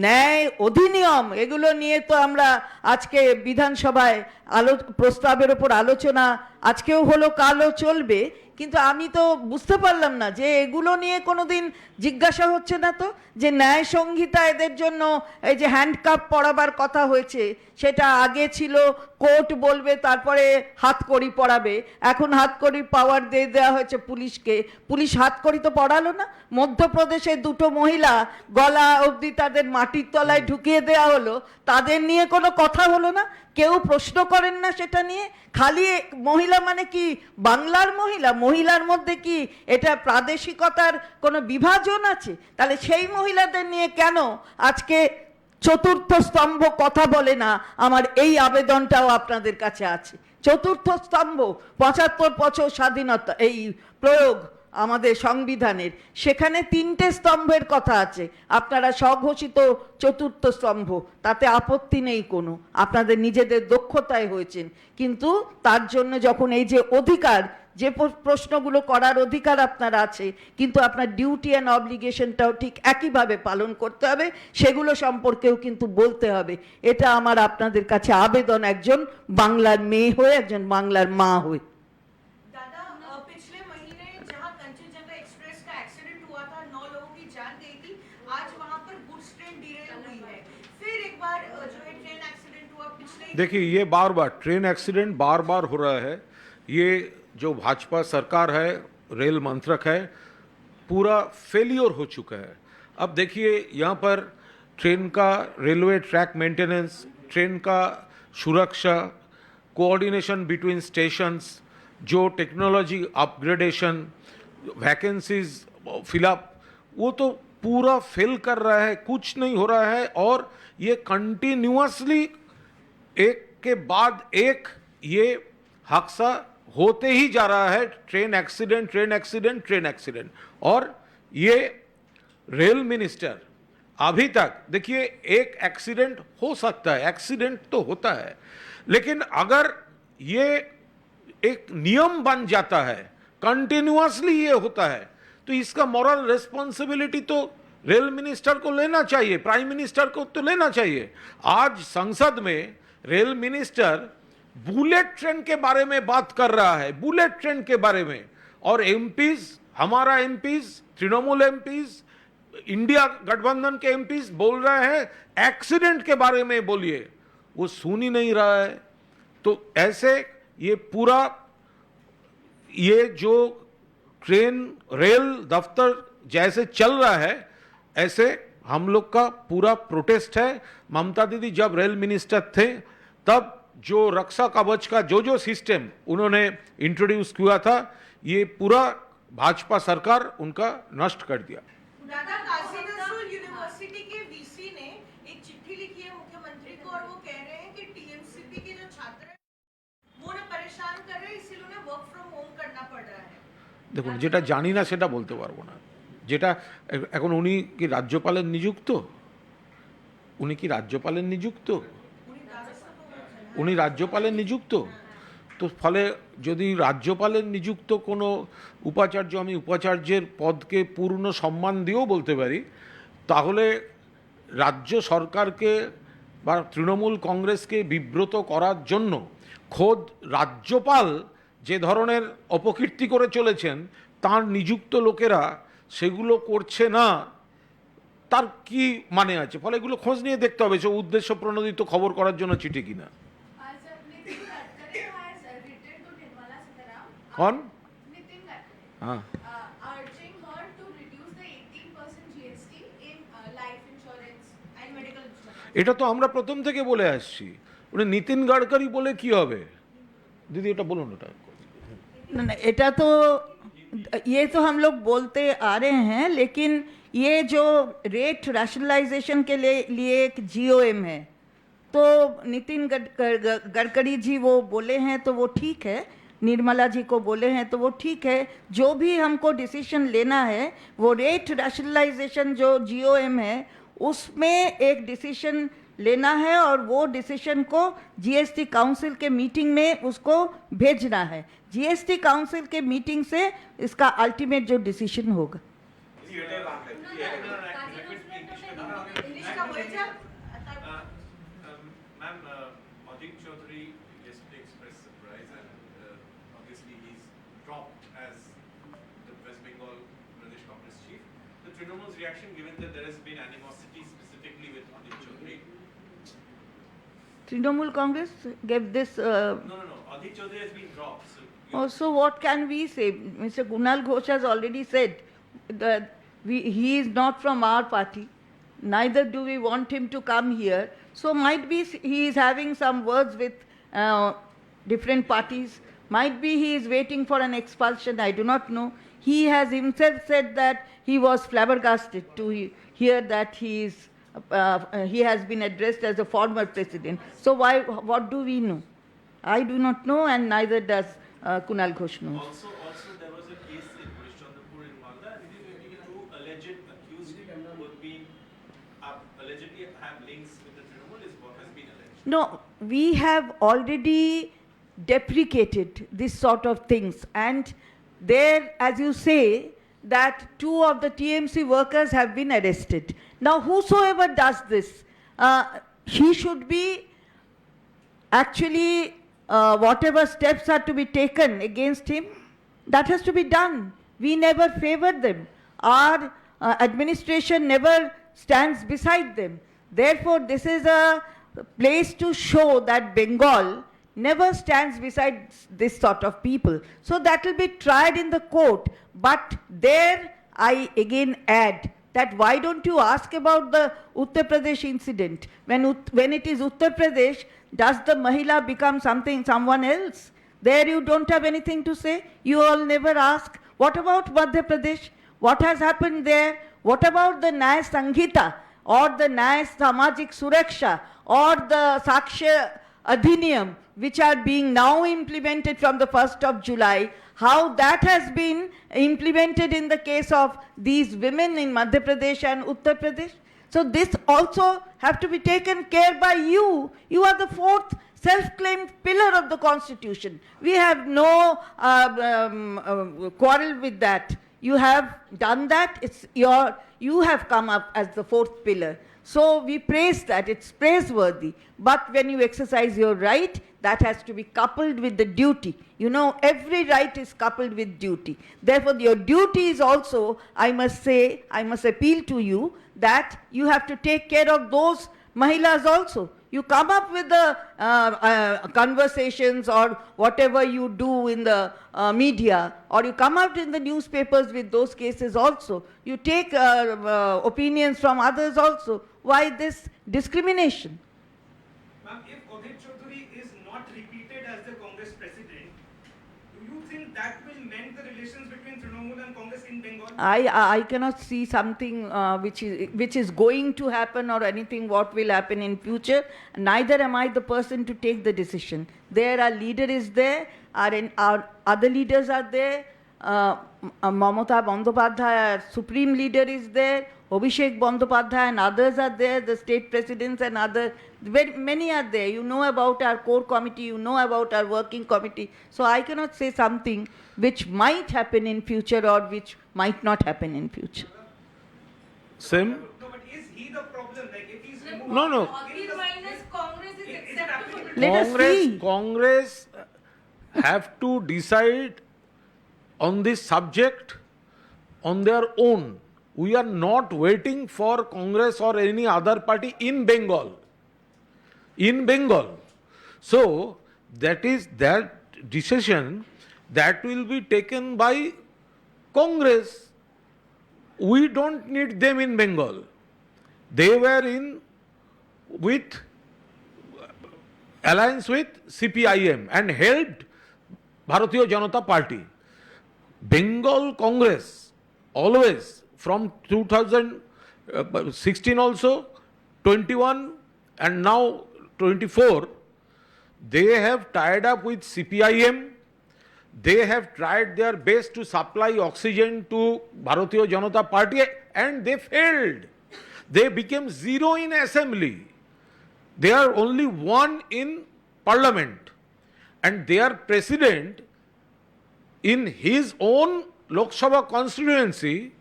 ন্যায় অধিনিয়ম, এগুলো নিয়ে তো আমরা আজকে বিধানসভায় প্রস্তাবের ওপর আলোচনা আজকেও হলো, কালও চলবে। কিন্তু আমি তো বুঝতে পারলাম না যে এগুলো নিয়ে কোনোদিন জিজ্ঞাসা হচ্ছে না তো, যে ন্যায় সংহিতা এদের জন্য এই যে হ্যান্ডকাপ পরাবার কথা হয়েছে, সেটা আগে ছিল কোর্ট বলবে তারপরে হাতকড়ি পরাবে, এখন হাতকড়ি পাওয়ার দিয়ে দেওয়া হয়েছে পুলিশকে। পুলিশ হাতকড়ি তো পরালো না। মধ্যপ্রদেশে 2 মহিলা গলা অবধি তাদের মাটির তলায় ঢুকিয়ে দেওয়া হলো, তাদের নিয়ে কোনো কথা হলো না, কেউ প্রশ্ন করেন না সেটা নিয়ে। খালি মহিলা মানে কি বাংলার মহিলা? মহিলার মধ্যে কি এটা প্রাদেশিকতার কোনো বিভাজন আছে? তাহলে সেই মহিলাদের নিয়ে কেন আজকে 4র্থ স্তম্ভ কথা বলে না? আমার এই আবেদনটাও আপনাদের কাছে আছে। 4র্থ স্তম্ভ, 75 বছর স্বাধীনতা, এই প্রয়োগ আমাদের সংবিধানের, সেখানে 3টে স্তম্ভের কথা আছে। আপনারা স্বঘোষিত 4র্থ স্তম্ভ, তাতে আপত্তি নেই কোনো, আপনাদের নিজেদের দক্ষতায় হয়েছেন। কিন্তু তার জন্য যখন এই যে অধিকার, যে প্রশ্নগুলো করার অধিকার আপনার আছে, কিন্তু আপনার ডিউটি অ্যান্ড অব্লিগেশনটাও ঠিক একইভাবে পালন করতে হবে, সেগুলো সম্পর্কেও কিন্তু বলতে হবে। এটা আমার আপনাদের কাছে আবেদন, একজন বাংলার মেয়ে হয়ে, একজন বাংলার মা হয়ে। दादा, पिछले महीने जहां कंचनजंगा एक्सप्रेस का एक्सीडेंट हुआ था, 9 लोगों की जान गई थी, आज वहां पर गुड्स ट्रेन डिरेल हुई है। फिर एक बार जो है ट्रेन एक्सीडेंट हुआ पिछले देखिए, ये बार बार ट्रेन एक्सीडेंट बार बार हो रहा है। ये जो भाजपा सरकार है, रेल मंत्रक है, पूरा फेलियर हो चुका है। अब देखिए, यहाँ पर ट्रेन का रेलवे ट्रैक मेंटेनेंस, ट्रेन का सुरक्षा कोऑर्डिनेशन बिटवीन स्टेशंस, जो टेक्नोलॉजी अपग्रेडेशन, वैकेंसीज फिलअप, वो तो पूरा फेल कर रहा है, कुछ नहीं हो रहा है। और ये कंटिन्यूअसली एक के बाद एक ये हादसा होते ही जा रहा है, train accident, train accident, train accident. और ये रेल मिनिस्टर अभी तक, देखिए, एक एक्सीडेंट हो सकता है, एक्सीडेंट तो होता है, लेकिन अगर ये एक नियम बन जाता है, कंटिन्यूअसली ये होता है, तो इसका मॉरल रिस्पॉन्सिबिलिटी तो रेल मिनिस्टर को लेना चाहिए, प्राइम मिनिस्टर को तो लेना चाहिए। आज संसद में रेल मिनिस्टर बुलेट ट्रेन के बारे में बात कर रहा है, बुलेट ट्रेन के बारे में, और एमपीज, हमारा एमपीज, तृणमूल एमपीज, इंडिया गठबंधन के एमपीज बोल रहे हैं एक्सीडेंट के बारे में बोलिए, वो सुन ही नहीं रहा है। तो ऐसे ये पूरा, ये जो ट्रेन रेल दफ्तर जैसे चल रहा है, ऐसे हम लोग का पूरा प्रोटेस्ट है। ममता दीदी जब रेल मिनिस्टर थे, तब जो रक्षा कवच का जो सिस्टम उन्होंने इंट्रोड्यूस किया था, ये पूरा भाजपा सरकार उनका नष्ट कर दिया। दादा, काशी नजरुल यूनिवर्सिटी के वीसी ने एक चिट्ठी लिखी है मुख्यमंत्री को, और वो कह रहे हैं कि टीएमसीपी के जो छात्र हैं वो उन्हें परेशान कर रहे हैं, इसीलिए उन्हें वर्क फ्रॉम होम करना पड़ रहा है। দেখুন, যেটা জানি না সেটা বলতে পারবো না। যেটা এখন, উনি কি রাজ্যপালের নিযুক্ত? উনি কি রাজ্যপালের নিযুক্ত? উনি রাজ্যপালের নিযুক্ত? তো ফলে যদি রাজ্যপালের নিযুক্ত কোনো উপাচার্য, আমি উপাচার্যের পদকে পূর্ণ সম্মান দিয়েও বলতে পারি, তাহলে রাজ্য সরকারকে বা তৃণমূল কংগ্রেসকে বিব্রত করার জন্য খোদ রাজ্যপাল যে ধরনের অপকীর্তি করে চলেছেন, তার নিযুক্ত লোকেরা সেগুলো করছে না, তার কি মানে আছে? ফলে এগুলো খোঁজ নিয়ে দেখতে হবে সে উদ্দেশ্য প্রণোদিত খবর করার জন্য চিঠি কিনা। कौन? हाँ, urging her to reduce the 18% GST in life insurance and medical insurance. এটা তো আমরা প্রথম থেকে বলে আসছি। উনি নীতিন গাডকারি বলে কি হবে? দিদি এটা বলুন। ওটা ना एटा तो, ये तो हम लोग बोलते आ रहे हैं, लेकिन ये जो रेट रैशनलाइजेशन के लिए एक जीओएम है, तो नितिन गडकरी जी वो बोले हैं तो वो ठीक है, निर्मला जी को बोले हैं तो वो ठीक है। जो भी हमको डिसीजन लेना है, वो रेट रैशनलाइजेशन जो जीओएम है उसमें एक डिसीजन लेना है, और वो डिसीजन को जीएसटी काउंसिल के मीटिंग में उसको भेजना है। जीएसटी काउंसिल के मीटिंग से इसका अल्टीमेट जो डिसीजन होगा। इंग्लिश का बोले जा Ma'am, Adit Chaudhary yesterday expressed surprise, and obviously he's dropped as the West Bengal Pradesh Congress chief. The Trinamool's reaction, given that there has been animosity specifically with Adit Chaudhary. Trinamool Congress gave this. No. Adit Chaudhary has been dropped. So Also, what can we say? Mr. Kunal Ghosh has already said that he is not from our party. Neither do we want him to come here. So might be he is having some words with different parties. Might be he is waiting for an expulsion. I do not know. He has himself said that he was flabbergasted to hear that he has been addressed as a former president. So what do we know? I do not know, and neither does Kunal Ghosh know. also there was a case in Chandapur in Malda, and two alleged accused would be allegedly have links with the Trinamool, is what has been alleged. No, we have already deprecated this sort of things, and there, as you say, that 2 of the TMC workers have been arrested. Now, whosoever does this, he should be actually, whatever steps are to be taken against him, that has to be done. We never favored them. Our administration never stands beside them. Therefore, this is a place to show that Bengal never stands beside this sort of people. So that will be tried in the court. But there I again add that why don't you ask about the Uttar Pradesh incident? When it is Uttar Pradesh, does the Mahila become someone else? There you don't have anything to say. You all never ask. What about Madhya Pradesh? What has happened there? What about the Nyaya Sanghita or the Nyaya Samajik Suraksha or the Sakshya Adhiniyam, which are being now implemented from the 1st of July? How that has been implemented in the case of these women in Madhya Pradesh and Uttar Pradesh? So this also have to be taken care by you. You are the fourth self-claimed pillar of the Constitution. We have no quarrel with that. You have done that. You have come up as the fourth pillar. So we praise that. It's praiseworthy. But when you exercise your right, that has to be coupled with the duty. You know, every right is coupled with duty. Therefore, your duty is also, I must say, I must appeal to you that you have to take care of those Mahilas also. You come up with the conversations or whatever you do in the media, or you come out in the newspapers with those cases also. You take opinions from others also. Why this discrimination? Ma'am, if Odit Chaudhary is not repeated as the Congress president, do you think that will mend the relations between Trinamool and Congress in Bengal? I cannot see something which is going to happen or anything what will happen in future. Neither am I the person to take the decision. There our leader is there, our other leaders are there. Mamata Bandyopadhyay, our supreme leader, is there. Abhishek Bandyopadhyay and others are there. The state presidents and others, many are there. You know about our core committee, you know about our working committee. So I cannot say something which might happen in future or which might not happen in future. Same? No, but is he the problem? Like if he's removed, No. Odit minus Congress is acceptable. Let us see. Congress have to decide on this subject on their own. We are not waiting for Congress or any other party in Bengal. So that is that decision that will be taken by Congress. We don't need them in Bengal. They were in with alliance with CPIM and helped Bharatiya Janata Party. Bengal Congress always from 2016 also, 21 and now 24, they have tied up with CPIM. They have tried their best to supply oxygen to Bharatiya Janata Party and they failed. They became zero in assembly. They are only one in parliament. And their president in his own Lok Sabha constituency,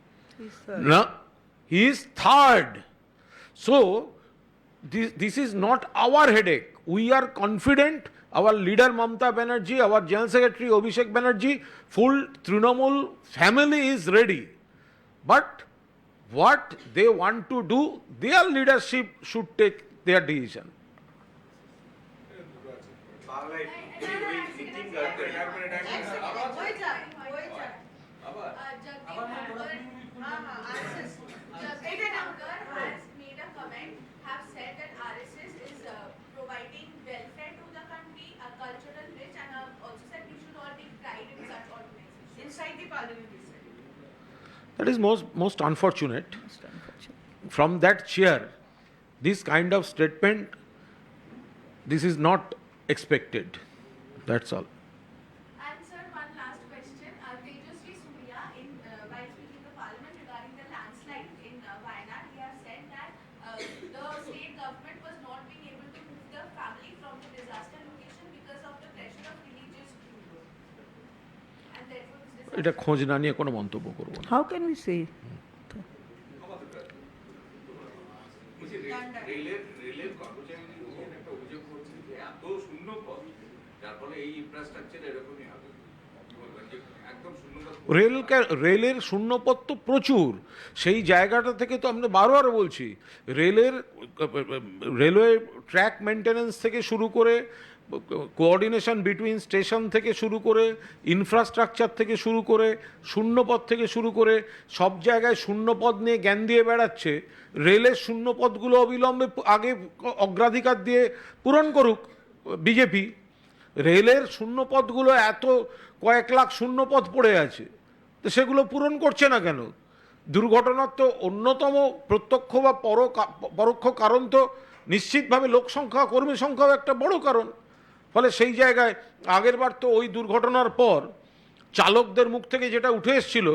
he is third. So, this is not our headache. We are confident. Our leader Mamata Banerjee, our General Secretary Abhishek Banerjee, full Trinamool family is ready. But what they want to do, their leadership should take their decision. বাংলায় meeting Jagdeep Dhankhar has made a comment, have said that RSS is providing welfare to the country, a cultural rich, and also said we should all take pride in such organizations. Inside the parliament, he said. That is most unfortunate. From that chair, this kind of statement, this is not expected. That's all. And sir, one last question. Tejasvi Surya, while speaking to Parliament regarding the landslide in Wayanad, he has said that the state government was not being able to move the family from the disaster location because of the pressure of religious groups. And therefore, this এটা খোঁজ না নিয়ে কোনো মন্তব্য করব না। How can we say? বলছি রেলের কর্মচারীদের ইউনিয়ন একটা অভিযোগ করছে যে এত শূন্য পদ, যার ফলে এই ইনফ্রাস্ট্রাকচার এরকমই হবে। কি বলবেন যে একদম শূন্য পদ? রেলের শূন্যপদ তো প্রচুর। সেই জায়গাটা থেকে তো আমরা বারবার বলছি, রেলওয়ে ট্র্যাক মেনটেন্যান্স থেকে শুরু করে কোঅর্ডিনেশন বিটুইন স্টেশন থেকে শুরু করে ইনফ্রাস্ট্রাকচার থেকে শুরু করে শূন্যপদ থেকে শুরু করে সব জায়গায় শূন্যপদ নিয়ে জ্ঞান দিয়ে বেড়াচ্ছে। রেলের শূন্যপদগুলো অবিলম্বে আগে অগ্রাধিকার দিয়ে পূরণ করুক বিজেপি। রেলের শূন্যপদগুলো এত কয়েক লাখ শূন্যপদ পড়ে আছে, তো সেগুলো পূরণ করছে না কেন? দুর্ঘটনার তো অন্যতম প্রত্যক্ষ বা পরোক্ষ কারণ তো নিশ্চিতভাবে লোক সংখ্যা, কর্মী সংখ্যাও একটা বড় কারণ। ফলে সেই জায়গায় আগেরবার তো ওই দুর্ঘটনার পর চালকদের মুখ থেকে যেটা উঠে এসেছিল,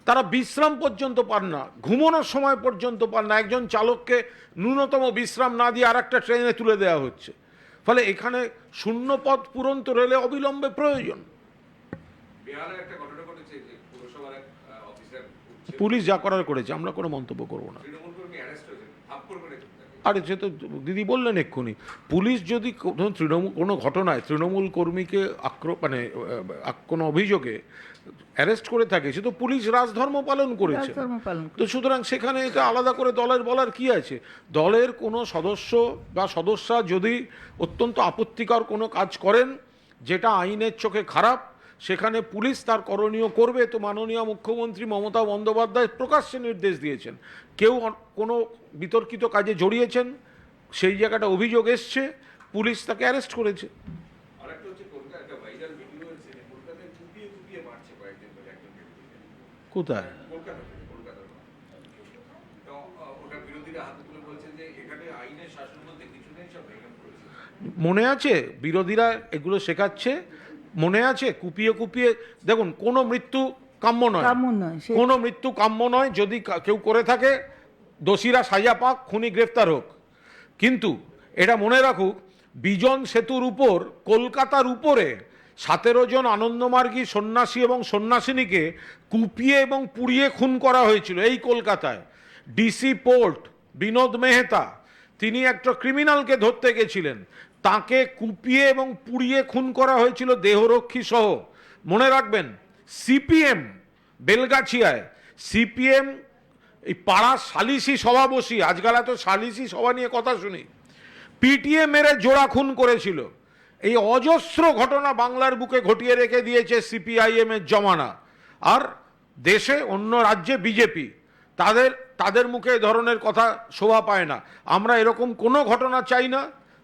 তারা বিশ্রাম পর্যন্ত পান না, ঘুমানোর সময় পর্যন্ত পান না। একজন চালককে ন্যূনতম বিশ্রাম না দিয়ে আর একটা ট্রেনে তুলে দেওয়া হচ্ছে। ফলে এখানে শূন্যপদ পূরণ তো রেলে অবিলম্বে প্রয়োজন। বেহালে একটা ঘটনা ঘটেছে যে পুরসভার এক অফিসার পুলিশ যা করার করেছে, আমরা কোনো মন্তব্য করব না। তৃণমূল কর্মী অ্যারেস্ট হয়েছে, থাপ্পড় মেরে তাকে। আরে সে তো দিদি বললেন এক্ষুনি, পুলিশ যদি কোনো ঘটনায় তৃণমূল কর্মীকে কোনো অভিযোগে অ্যারেস্ট করে থাকে, সে তো পুলিশ রাজধর্ম পালন করেছে। রাজধর্ম পালন তো সুতরাং সেখানে এটা আলাদা করে দলের বলার কি আছে? দলের কোনো সদস্য বা সদস্যা যদি অত্যন্ত আপত্তিকর কোনো কাজ করেন যেটা আইনের চোখে খারাপ, সেখানে পুলিশ তার করণীয় করবে। তো মাননীয় মুখ্যমন্ত্রী মমতা বন্দ্যোপাধ্যায় প্রকাশ্যে নির্দেশ দিয়েছেন, কেউ কোনো বিতর্কিত কাজে জড়িয়েছেন, সেই জায়গাটা অভিযোগ এসছে, পুলিশ তাকে অ্যারেস্ট করেছে। আরেকটা হচ্ছে কলকাতা একটা ভাইরাল ভিডিও হয়েছে যে কলকাতায় কুপিয়ে কুপিয়ে মারছে কয়েকজন ধরে একজন বিরোধীকে। কোথায়? কলকাতা তো ওটা বিরোধীরা হাতে তুলে বলছে যে এখানে আইনের শাসন বলতে কিছু নেই, সব ভেঙে পড়েছে। মনে আছে বিরোধীরা এগুলো শেখাচ্ছে? মনে আছে? কুপিয়ে কুপিয়ে দেখুন, কোনো মৃত্যু কাম্য নয়, কাম্য নয়, কোনো মৃত্যু কাম্য নয়। যদি কেউ করে থাকে, দোষীরা সাজা পাক, খুনি গ্রেফতার হোক। কিন্তু এটা মনে রাখুক, বিজন সেতুর উপর, কলকাতার উপরে 17 জন আনন্দমার্গী সন্ন্যাসী এবং সন্ন্যাসিনীকে কুপিয়ে এবং পুড়িয়ে খুন করা হয়েছিল এই কলকাতায়। ডিসি পোর্ট বিনোদ মেহতা, তিনি একটা ক্রিমিনালকে ধরতে গেছিলেন, তাকে কুপিয়ে এবং পুড়িয়ে খুন করা হয়েছিল দেহরক্ষী সহ। মনে রাখবেন, সিপিএম বেলগাছিয়ায়, সিপিএম এই পাড়ার সালিসি সভা বসিয়ে, আজকাল এত সালিসি সভা নিয়ে কথা শুনি, পিটিএ মেরে জোড়া খুন করেছিল। এই অজস্র ঘটনা বাংলার বুকে ঘটিয়ে রেখে দিয়েছে সিপিআইএম এর জমানা। আর দেশে অন্য রাজ্যে বিজেপি, তাদের মুখে এ ধরনের কথা শোভা পায় না। আমরা এরকম কোনো ঘটনা চাই না,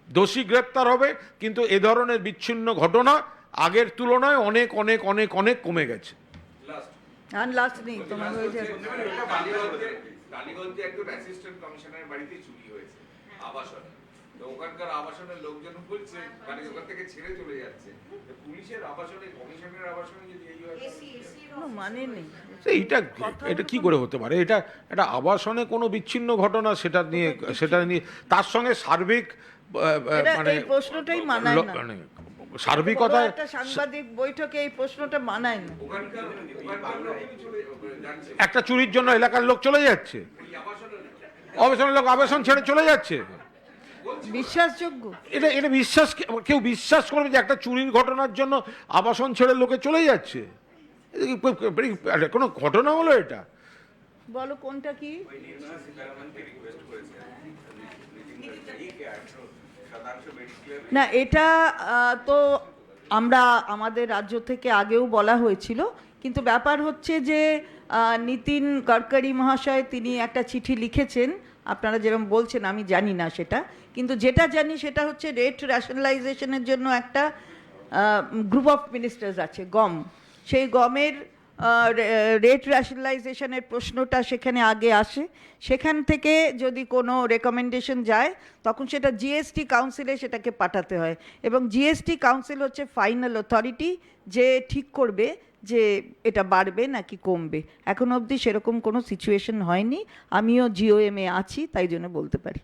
দোষী গ্রেপ্তার হবে, কিন্তু এ ধরনের বিচ্ছিন্ন ঘটনা আগের তুলনায় অনেক অনেক অনেক অনেক কমে গেছে। আর লাস্ট নেই তোমার হয়ে যাবে। টালিগঞ্জে একজন অ্যাসিস্ট্যান্ট কমিশনারের বাড়িতে চুরি হয়েছে আবাসনে। তো ওখানকার আবাসনের লোকজন বলছে মানে ওখান থেকে ছেড়ে চলে যাচ্ছে। পুলিশের আবাসনে, কমিশনের আবাসনে যদি এই হয়, কোনো মানে নেই। এটা কি করে হতে পারে? এটা আবাসনে কোনো বিচ্ছিন্ন ঘটনা, সেটা নিয়ে তার সঙ্গে সার্বিক মানে এই প্রশ্নটাই মানায় না, মানে সার্বিকতা। একটা সাংবাদিক বৈঠকে এই প্রশ্নটা মানায় না। ওখানকার লোকই চলে যাচ্ছে। একটা চুরির জন্য এলাকার লোক চলে যাচ্ছে, এই আবাসনের আবাসনের লোক আবাসন ছেড়ে চলে যাচ্ছে। বিশ্বাসযোগ্য? এটা কেউ বিশ্বাস করবে যে একটা চুরির ঘটনার জন্য আবাসন ছেড়ে লোকে চলে যাচ্ছে? কোনো ঘটনা হলো এটা? বলো কোনটা কি? না, এটা তো আমরা আমাদের রাজ্য থেকে আগেও বলা হয়েছিল, কিন্তু ব্যাপার হচ্ছে যে নীতিন গডকরি মহাশয় তিনি একটা চিঠি লিখেছেন, আপনারা যেরকম বলছেন আমি জানি না সেটা, কিন্তু যেটা জানি সেটা হচ্ছে রেট র্যাশনালাইজেশনের জন্য একটা গ্রুপ অফ মিনিস্টার্স আছে, গম। সেই গমের রেট র্যাশনালাইজেশনের প্রশ্নটা সেখানে আগে আসে, সেখান থেকে যদি কোনো রেকমেন্ডেশন যায় তখন সেটা জিএসটি কাউন্সিলে সেটাকে পাঠাতে হয়, এবং জিএসটি কাউন্সিল হচ্ছে ফাইনাল অথরিটি যে ঠিক করবে যে এটা বাড়বে নাকি কমবে। এখন অবধি সেরকম কোনো সিচুয়েশন হয়নি, আমিও জিওএমে আছি, তাই জন্য বলতে পারি।